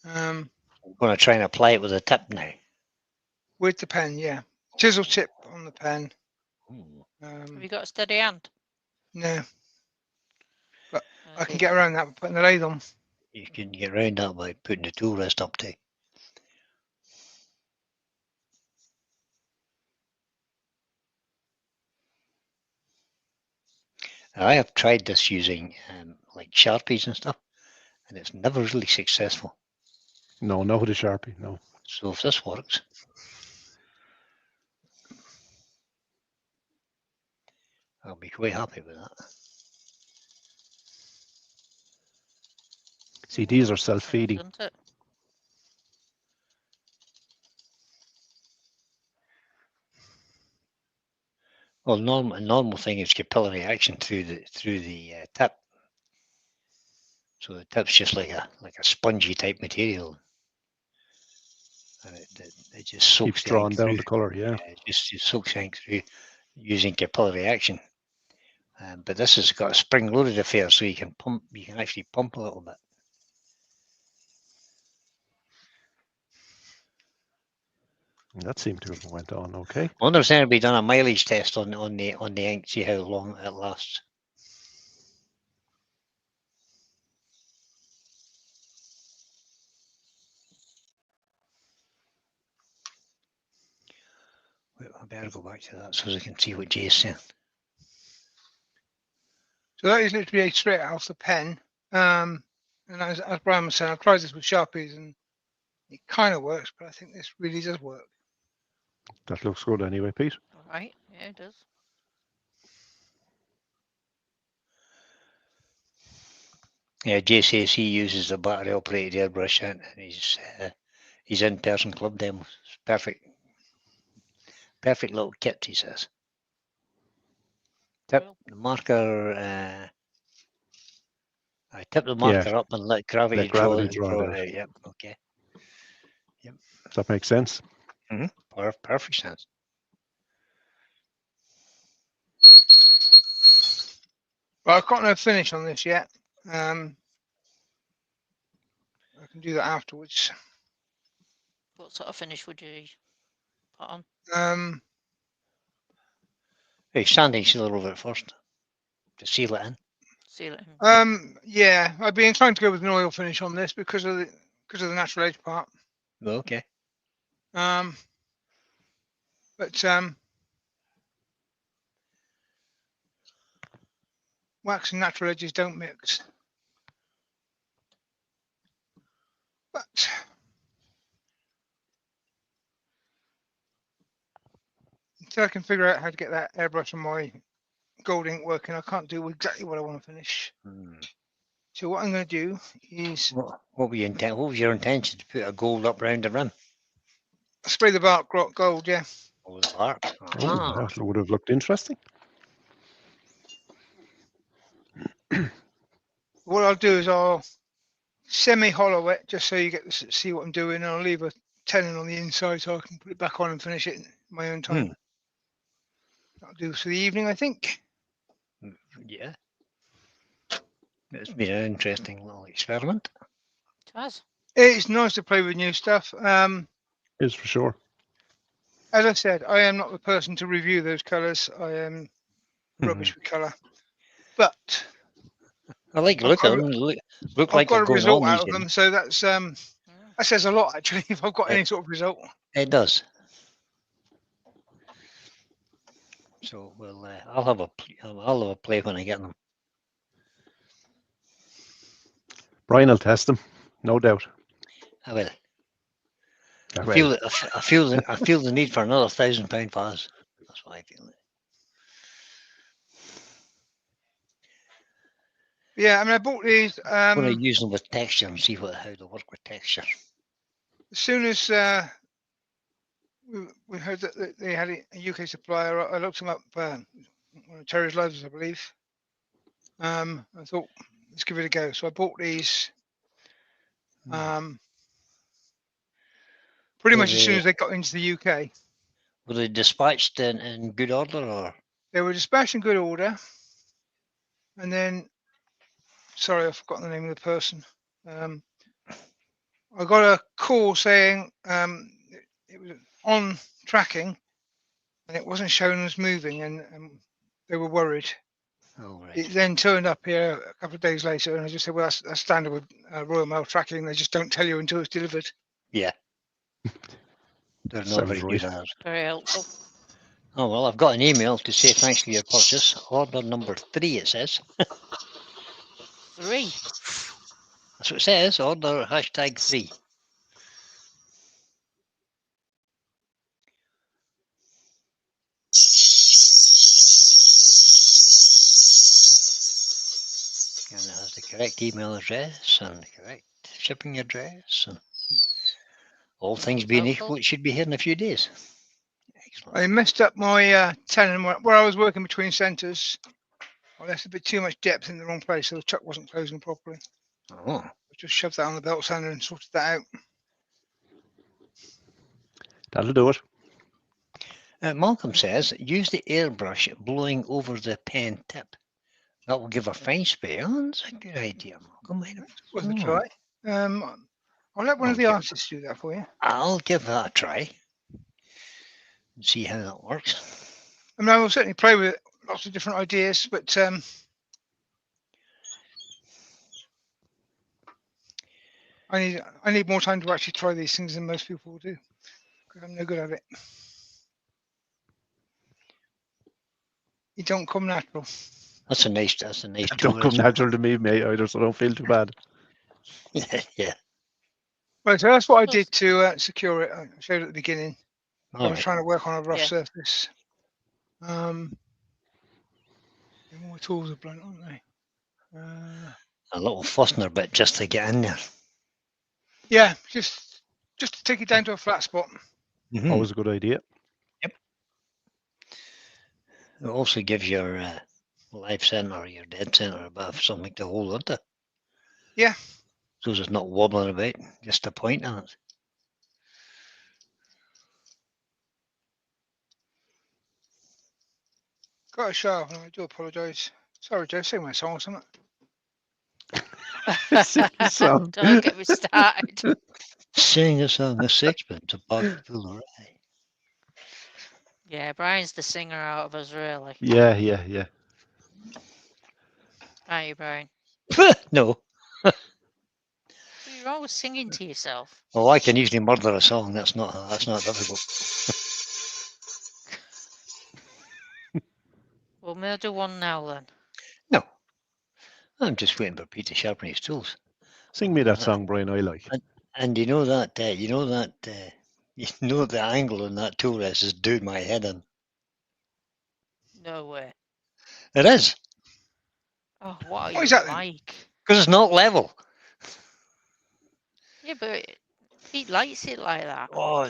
A: Um,
C: I'm going to try and apply it with a tip now.
A: with the pen, yeah. Chisel tip on the pen.
C: Ooh.
D: Have you got a steady hand?
A: No, I can
D: Okay.
A: get around that by putting the lathe on.
C: You can get around that by putting the tool rest up too. I have tried this using like Sharpies and stuff, and it's never really successful.
B: No, no, the Sharpie, no.
C: So if this works, I'll be quite happy with that.
B: See, these are self-feeding.
D: Doesn't it?
C: Well, normal thing is capillary action through the tip. So the tip's just like a spongy type material, and it just soaks
B: Keeps
C: the ink
B: drawing down
C: through.
B: the colour, yeah.
C: It just soaks the ink through using capillary action. But this has got a spring-loaded affair, so you can pump. You can actually pump a little bit.
B: That seemed to have went on okay.
C: I wonder if anybody done a mileage test on the ink, see how long it lasts. Wait, I better go back to that so I can see what Jay's saying.
A: So that is literally straight out of the pen. And as Brian was saying, I've tried this with Sharpies and it kind of works, but I think this really does work.
B: That looks good anyway, Pete.
D: All right. Yeah, it does.
C: Yeah, Jay says he uses a battery-operated airbrush and his in-person club demos. It's perfect little kit, he says. Tip
D: Cool.
C: the marker. I tip the marker up and let gravity,
B: Let gravity
C: draw
B: draw
C: it
B: it out.
C: out. Yep. Okay.
B: Does that make sense?
C: Perfect sense.
A: Well, I've got no finish on this yet. I can do that afterwards.
D: What sort of finish would you put on?
C: Hey, sanding seal over it first to seal it in.
D: Seal it in.
A: Yeah, I'd be inclined to go with an oil finish on this because of the natural edge part.
C: Okay.
A: But wax and natural edges don't mix. But until I can figure out how to get that airbrush on my gold ink working, I can't do exactly what I want to finish. So what I'm going to do is
C: What were you What was your intention, to put a gold up round the rim?
A: spray the bark gold, yeah.
C: Oh, the bark.
B: Oh, that would have looked interesting.
A: What I'll do is I'll semi-hollow it just so you get to see what I'm doing, and I'll leave a tenon on the inside so I can put it back on and finish it in my own time. That'll do for the evening, I think.
C: Yeah. It's been an interesting little experiment.
D: It has.
A: It's nice to play with new stuff.
B: Is for sure.
A: As I said, I am not the person to review those colours. I am rubbish with colour. But
C: I like the look of them. Look
A: I've
C: like
A: got
C: they're
A: a
C: going
A: result
C: on
A: out of
C: easy.
A: them, so that's that says a lot actually. If I've got any sort of result.
C: It does. So we'll. I'll have a play when I get them.
B: Brian will test them, no doubt.
C: I will.
B: I
C: I
B: will.
C: feel the need for another £1,000 vase. That's what I feel.
A: Yeah, I mean, I bought these.
C: I'm going to use them with texture and see how they work with texture.
A: As soon as we heard that they had a UK supplier, I looked them up. One of Terry's Loves, I believe. I thought, let's give it a go. So I bought these. Pretty much as soon as they got into the UK.
C: Were they dispatched in good order, or?
A: They were dispatched in good order. And then, sorry, I've forgotten the name of the person. I got a call saying it was on tracking and it wasn't showing us moving, and they were worried.
C: Oh, right.
A: It then turned up here a couple of days later, and I just said, well, that's standard with Royal Mail tracking. They just don't tell you until it's delivered.
C: Yeah. They're not
B: Sounds
C: very
B: right.
C: good at it.
D: Very helpful.
C: Oh, well, I've got an email to say thanks for your purchase. Order number 3, it says.
D: 3.
C: That's what it says. Order #3. And it has the correct email address and the correct shipping address, and all things being equal, it should be here in a few days. Excellent.
A: I messed up my tenon where I was working between centres. I left a bit too much depth in the wrong place, so the chuck wasn't closing properly.
C: Oh.
A: I just shoved that on the belt sander and sorted that out.
B: That'll do it.
C: Malcolm says, use the airbrush blowing over the pen tip. That will give a fine spray. Oh, that's a good idea, Malcolm.
A: Worth a
C: Hmm.
A: try. I'll let one of
C: I'll
A: the
C: give-
A: artists do that for you.
C: I'll give that a try and see how that works.
A: I mean, I will certainly play with it, lots of different ideas, but I need more time to actually try these things than most people will do, because I'm no good at it. It don't come natural.
C: That's a nice
B: Don't
C: tool.
B: come natural to me, mate, either, so don't feel too bad.
C: Yeah.
A: Right, so that's what I did to secure it. I showed at the beginning. I
C: All
A: was
C: right.
A: trying to work on a rough
D: Yeah.
A: surface. All my tools are blunt, aren't they?
C: A little Fostner bit just to get in there.
A: Yeah, just to take it down to a flat spot.
C: Mhm.
B: Always a good idea.
C: It also gives your live center or your dead center a bit of something to hold onto.
A: Yeah.
C: So it's not wobbling about, just a point on it.
A: Got a sharp, and I do apologise. Sorry, Joe, sing my song or something.
B: So,
D: Don't get me started.
C: Sing a song, a sixpence, a pocket full of rye.
D: Yeah, Brian's the singer out of us, really.
B: yeah.
D: Aren't you, Brian?
C: No.
D: But you're always singing to yourself.
C: Well, I can usually murder a song. That's not difficult.
D: Well, may I do one now then?
C: No. I'm just waiting for Pete to sharpen his tools.
B: Sing me that song, Brian, I like.
C: And you know that the angle on that tool rest is doing my head in.
D: No way.
C: It is,
D: Oh, what are
A: What
D: you
A: is that then?
D: like?
C: because it's not level.
D: Yeah, but Pete likes it like that.
C: Oh,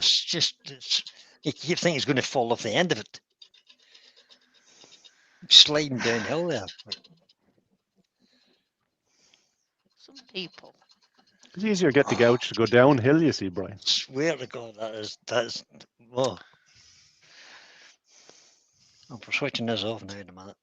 C: you keep thinking it's going to fall off the end of it. Sliding downhill there.
D: Some people.
B: It's easier to get the gouge to go downhill, you see, Brian.
C: Swear to God, that's whoa. I'm switching this off now in a minute.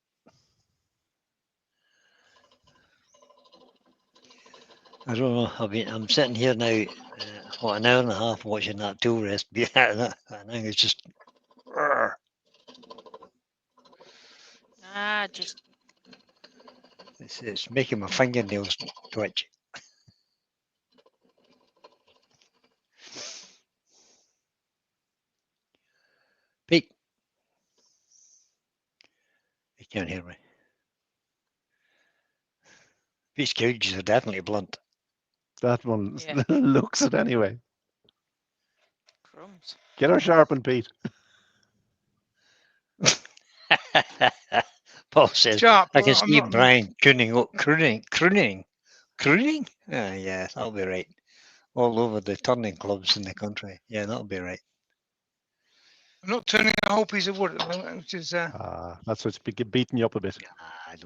C: I don't know. I'm sitting here now, an hour and a half watching that tool rest be at that. I think it's just.
D: Just
C: It's making my fingernails twitch. Pete, you can't hear me. These gouges are definitely blunt.
B: That one
D: Yeah.
B: looks it anyway.
D: crumbs.
B: Get her sharpened, Pete.
C: Paul says,
A: Sharp.
C: I can
A: I'm
C: see
A: not-
C: Brian crooning. Yeah, that'll be right. All over the turning clubs in the country. Yeah, that'll be right.
A: I'm not turning a whole piece of wood at the moment, which is
B: That's what's beating you up a bit.
C: I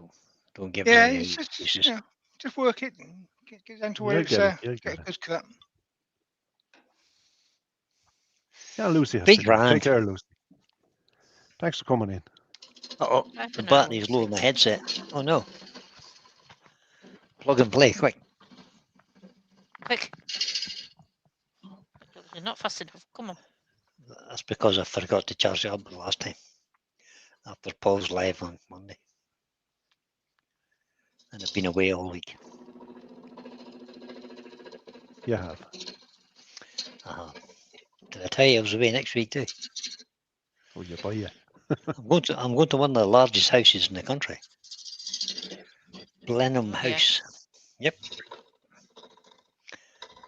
C: don't give
A: yeah,
C: me any
A: it's just
C: excuses.
A: just work it and get down to where
B: You'll
A: it's
B: get it. You'll
A: get
B: get
A: a
B: it.
A: good cut.
B: Yeah, Lucy has
C: Big
B: to do it.
C: grand.
B: Take care, Lucy. Thanks for coming in.
C: Uh-oh,
D: Bye for
C: the
D: now,
C: battery's low
D: Lucy.
C: in the headset. Oh no. Plug and play, quick.
D: Quick. You're not fast enough. Come on.
C: That's because I forgot to charge it up the last time. After Paul's live on Monday. And I've been away all week.
B: You have.
C: Did I tell you I was away next week too?
B: Oh, you buy you.
C: I'm going to one of the largest houses in the country. Blenheim
D: Oh, yeah.
C: House. Yep.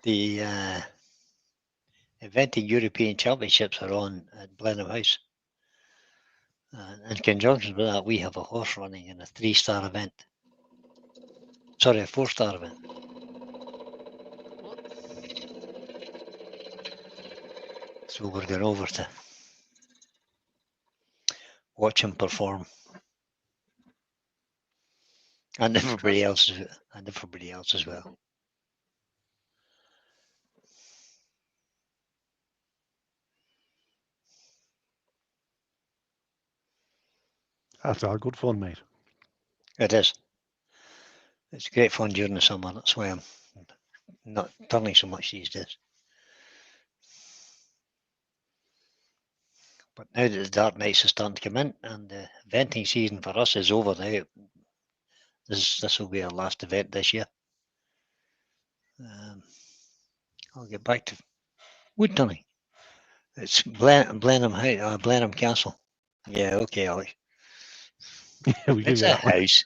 C: The eventing European Championships are on at Blenheim House. In conjunction with that, we have a horse running in a 3-star event. Sorry, a 4-star event. So we're going over to watch him perform. And everybody else as well.
B: That's all good fun, mate.
C: It is. It's great fun during the summer. That's why I'm not turning so much these days. But now that the dark nights are starting to come in and the venting season for us is over now, this will be our last event this year. I'll get back to wood turning. It's Blenheim Castle. Yeah, okay, Alex.
B: Yeah, we can
C: It's
B: get
C: a
B: that one.
C: house.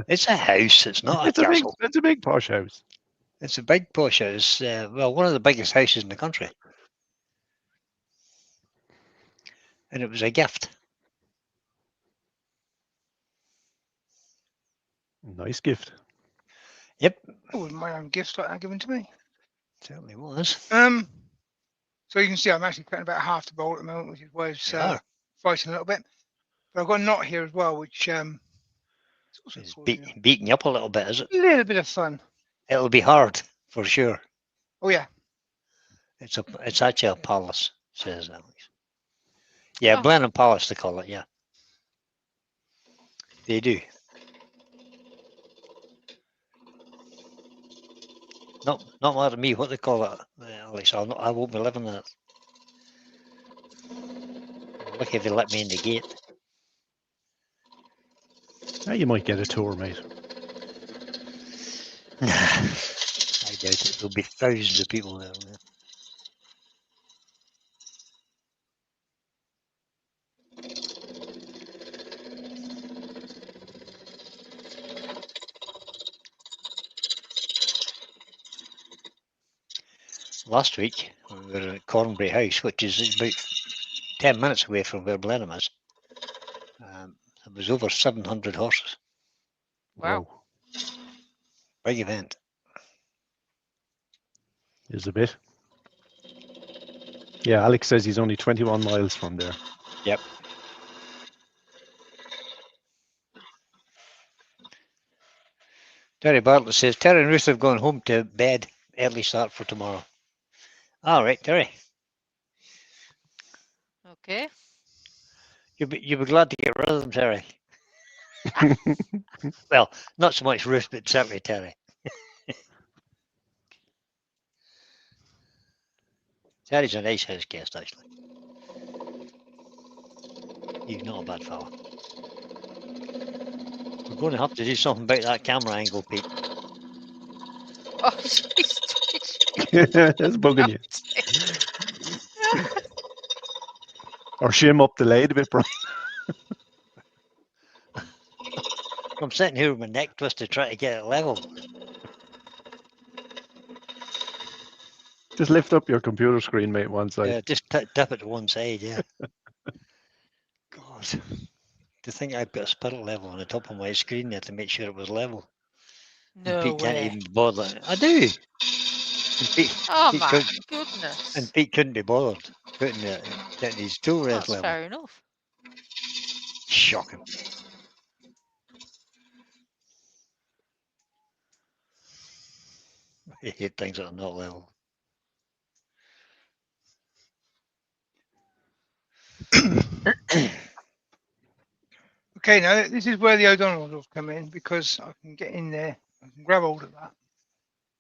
C: It's a house. It's not
B: It's
C: a
B: a big,
C: castle.
B: it's a big posh house.
C: It's a big posh house. Well, one of the biggest houses in the country. And it was a gift.
B: Nice gift.
C: Yep,
A: I wouldn't mind having gifts like that given to me.
C: certainly was.
A: So you can see I'm actually cutting about half the bowl at the moment, which is why it's
C: You are.
A: fighting a little bit. But I've got a knot here as well, which it's also
C: It's
A: causing
C: beating you up a little bit, is it?
A: a little bit of fun.
C: It'll be hard for sure.
A: Oh yeah,
C: It's actually a palace, says Alex. Yeah,
D: Oh.
C: Blenheim Palace they call it. Yeah, they do. Not matter me what they call it, Alex. I won't be living in it. Lucky if they let me in the gate.
B: Yeah, you might get a tour, mate.
C: I doubt it. There'll be thousands of people there. Last week, we were at Cornbury House, which is about 10 minutes away from where Blenheim is. It was over 700 horses.
D: Wow.
B: Whoa.
C: Big event.
B: Is a bit. Yeah, Alex says he's only 21 miles from there.
C: Yep. Terry Bartlett says, Terry and Ruth have gone home to bed. Early start for tomorrow. All right, Terry.
D: Okay.
C: You'll be glad to get rid of them, Terry. Well, not so much Ruth, but certainly Terry. Terry's a nice house guest, actually. He's not a bad fella. We're going to have to do something about that camera angle, Pete.
D: Oh, she's
B: That's bugging you. Or shim up the lid a bit, Brian.
C: I'm sitting here with my neck twisted trying to get it level.
B: Just lift up your computer screen, mate, one side.
C: Yeah, just tip it to one side, yeah. God. To think I've got a spirit level on the top of my screen there to make sure it was level.
D: No
C: Pete can't
D: way.
C: even bother. I do. And Pete,
D: Oh
C: Pete
D: my
C: couldn't,
D: goodness.
C: and Pete couldn't be bothered getting his tool rest
D: That's
C: level.
D: fair enough.
C: Shocking. I hate things that are not level.
A: Okay, now this is where the O'Donnells will come in because I can get in there, I can grab hold of that,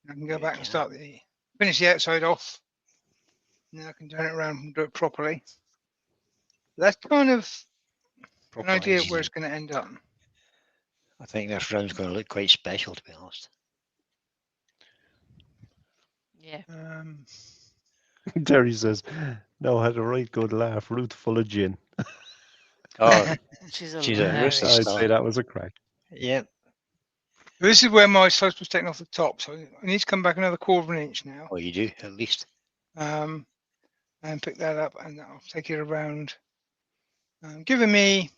A: and I can go
C: You
A: back and
C: can.
A: finish the outside off, and then I can turn it around and do it properly. That's kind of an idea of where it's going to end up.
C: I think this round's going to look quite special, to be honest.
D: Yeah.
B: Terry says, no, had a right good laugh. Ruth full of gin.
C: Oh,
D: She's
C: she's a
D: hilarious.
C: ruthless
B: I'd
C: star.
B: say that was a crack.
C: Yeah.
A: This is where my slice was taken off the top, so I need to come back another 1/4 inch now,
C: Oh, you do, at least.
A: and pick that up, and I'll take it around, giving me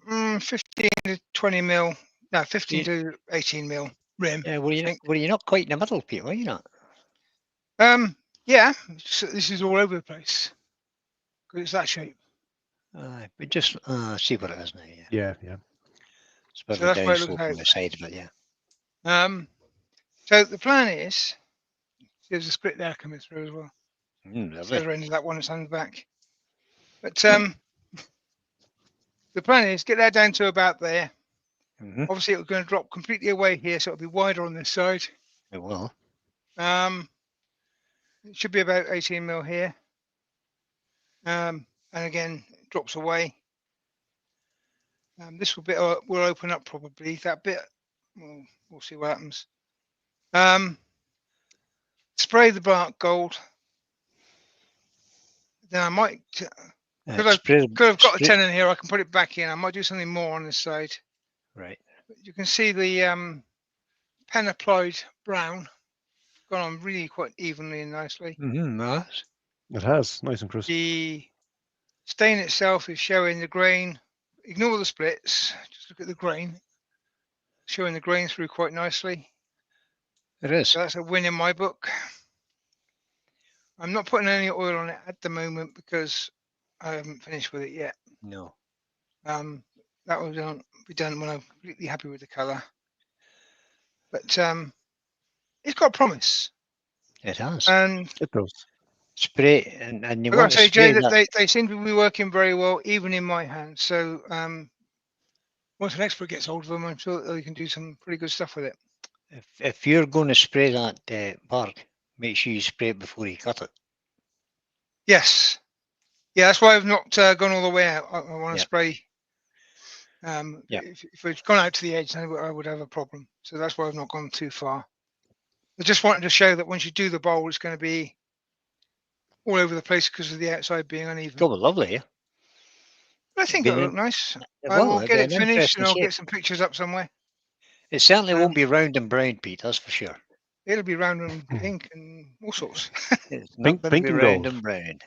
A: 15 to 20 mil, no, 15 to 18 mil rim.
C: Yeah, were you not quite in the middle, Pete? Were you not?
A: Yeah, so this is all over the place because it's that shape.
C: But just see what it is now. Yeah.
B: Yeah, yeah.
C: It's a bit
A: So
C: of a
A: that's where it looks
C: downslope
A: like.
C: on the side, but yeah.
A: So the plan is, there's a split there coming through as well. The
C: Lovely.
A: other end of that one that's on the back. But the plan is get that down to about there,
C: Mhm.
A: Obviously, it's going to drop completely away here, so it'll be wider on this side.
C: It will.
A: It should be about 18 mil here. And again, it drops away. This bit will open up probably. That bit, we'll see what happens. Spray the bark gold. Then I might, because I could have got a 10 in here, I can put it back in. I might do something more on this side.
C: Right.
A: But you can see the pen applied brown gone on really quite evenly and nicely.
C: Nice.
B: It has. Nice and crisp.
A: The stain itself is showing the grain. Ignore the splits. Just look at the grain. Showing the grain through quite nicely.
C: It is.
A: So that's a win in my book. I'm not putting any oil on it at the moment because I haven't finished with it yet.
C: No.
A: That will be done when I'm completely happy with the colour. But it's got promise.
C: It has.
A: And
B: It does.
C: Spray and you
A: I've got
C: want
A: to
C: to
A: say,
C: spray
A: Jay, that
C: that.
A: they seem to be working very well, even in my hands. So once an expert gets hold of them, I'm sure that they can do some pretty good stuff with it.
C: If you're going to spray that bark, make sure you spray it before you cut it.
A: Yes. Yeah, that's why I've not gone all the way out. I want to
C: Yeah.
A: spray.
C: Yeah.
A: If it's gone out to the edge, then I would have a problem. So that's why I've not gone too far. I just wanted to show that once you do the bowl, it's going to be all over the place because of the outside being uneven.
C: It'll be lovely, yeah.
A: But I think
C: It'll
A: it'll
C: be
A: look nice.
C: It
A: I will
C: it'll
A: get
C: be
A: it
C: an
A: finished and
C: interesting
A: I'll
C: shape.
A: get some pictures up somewhere.
C: It certainly
A: Um,
C: won't be round and brown, Pete, that's for sure.
A: It'll be round and pink and all sorts.
C: It's
B: Pink-
C: not going
B: pink
C: to be
B: and
C: round
B: gold.
C: and brown.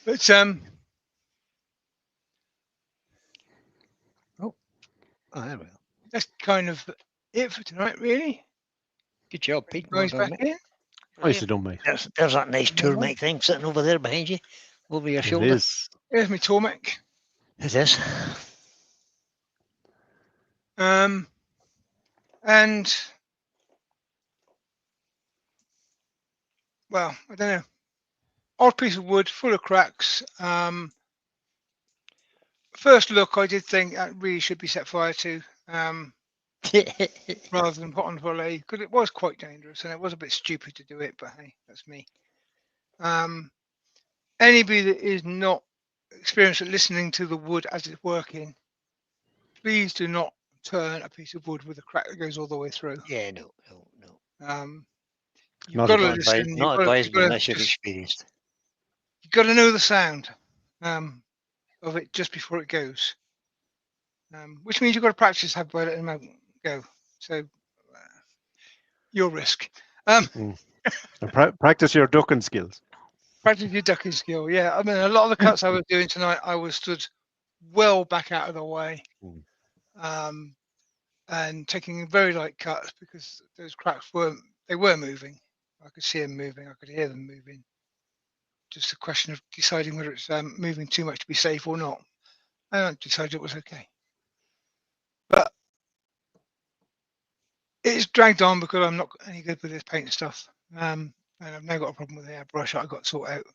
A: But
C: Oh, there we go.
A: that's kind of it for tonight, really.
C: Good job, Pete.
A: You guys
C: Well done,
A: back
C: mate.
A: in.
B: Nicely done, mate.
C: There's that nice tour
A: Lovely.
C: mic thing sitting over there behind you, over your
B: It
C: shoulder.
B: is.
A: Here's my Tormek.
C: It is.
A: And well, I don't know. Odd piece of wood, full of cracks. First look, I did think that really should be set fire to, rather than put on for a lathe, because it was quite dangerous and it was a bit stupid to do it. But hey, that's me. Anybody that is not experienced at listening to the wood as it's working, please do not turn a piece of wood with a crack that goes all the way through.
C: Yeah, no.
A: You've
B: Not
A: got to
C: Not
A: listen.
C: advised, not advised unless you're experienced.
A: You've got to know the sound of it just before it goes, which means you've got to practice how by letting them go. So your risk.
B: And practice your ducking skills.
A: Practice your ducking skill. Yeah, I mean, a lot of the cuts I was doing tonight, I was stood well back out of the way, and taking very light cuts because those cracks were moving. I could see them moving. I could hear them moving. Just a question of deciding whether it's moving too much to be safe or not. I decided it was okay. But it's dragged on because I'm not any good with this paint stuff. And I've now got a problem with the airbrush I've got to sort out.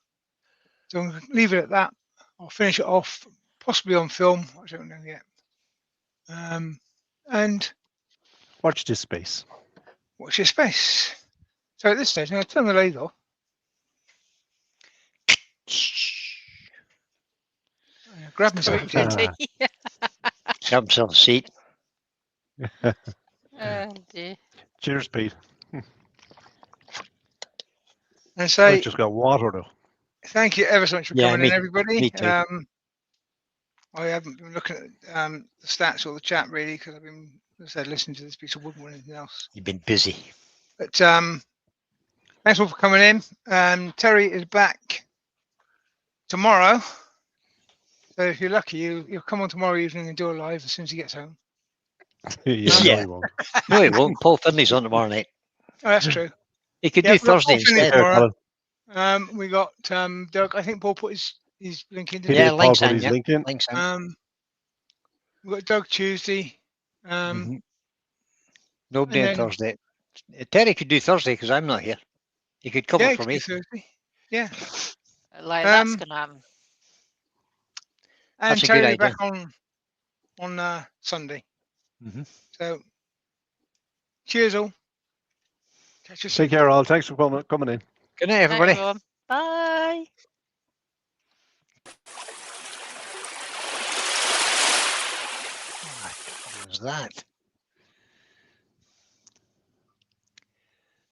A: So I'm going to leave it at that. I'll finish it off, possibly on film. I don't know yet. And
B: Watch this space.
A: watch your space. So at this stage, I'm going to turn the lathe off. Grab myself a
D: Did
A: tea.
D: he?
C: Grab himself a seat.
D: Oh, dear.
B: Cheers, Pete.
A: And
B: I
A: say
B: just got water though.
A: thank you ever so much for
C: Yeah,
A: coming in, everybody.
C: me too.
A: I haven't been looking at the stats or the chat really because I've been, as I said, listening to this piece of wood more than anything else.
C: You've been busy.
A: But thanks all for coming in. Terry is back tomorrow. So if you're lucky, you'll come on tomorrow evening and do a live as soon as he gets home.
B: Yeah,
C: Yeah.
B: no, he won't.
C: No, he won't. Paul Finley's on tomorrow night.
A: Oh, that's true.
C: He could
A: Yeah,
C: do Thursday
A: Paul Finley's
C: instead.
A: tomorrow.
B: Paul.
A: We got Doug. I think Paul put his link in.
B: He
A: Didn't
C: Yeah,
B: did.
C: links
B: Paul put
C: in,
B: his
C: yeah.
B: link in.
C: Links
A: he?
C: in.
A: We got Doug Tuesday.
C: Nobody
A: and
C: on
A: then-
C: Thursday. Terry could do Thursday because I'm not here. He could cover
A: Yeah,
C: for
A: it's
C: me.
A: Thursday. Yeah.
D: Like, that's
A: Um,
D: going to happen.
A: And
C: That's a good
A: Terry
C: idea.
A: back on Sunday.
B: Mhm.
A: So, cheers all. Catch you soon.
B: Take care, all. Thanks for coming in.
C: Good night,
D: Night,
C: everybody.
D: everyone. Bye.
C: What was that?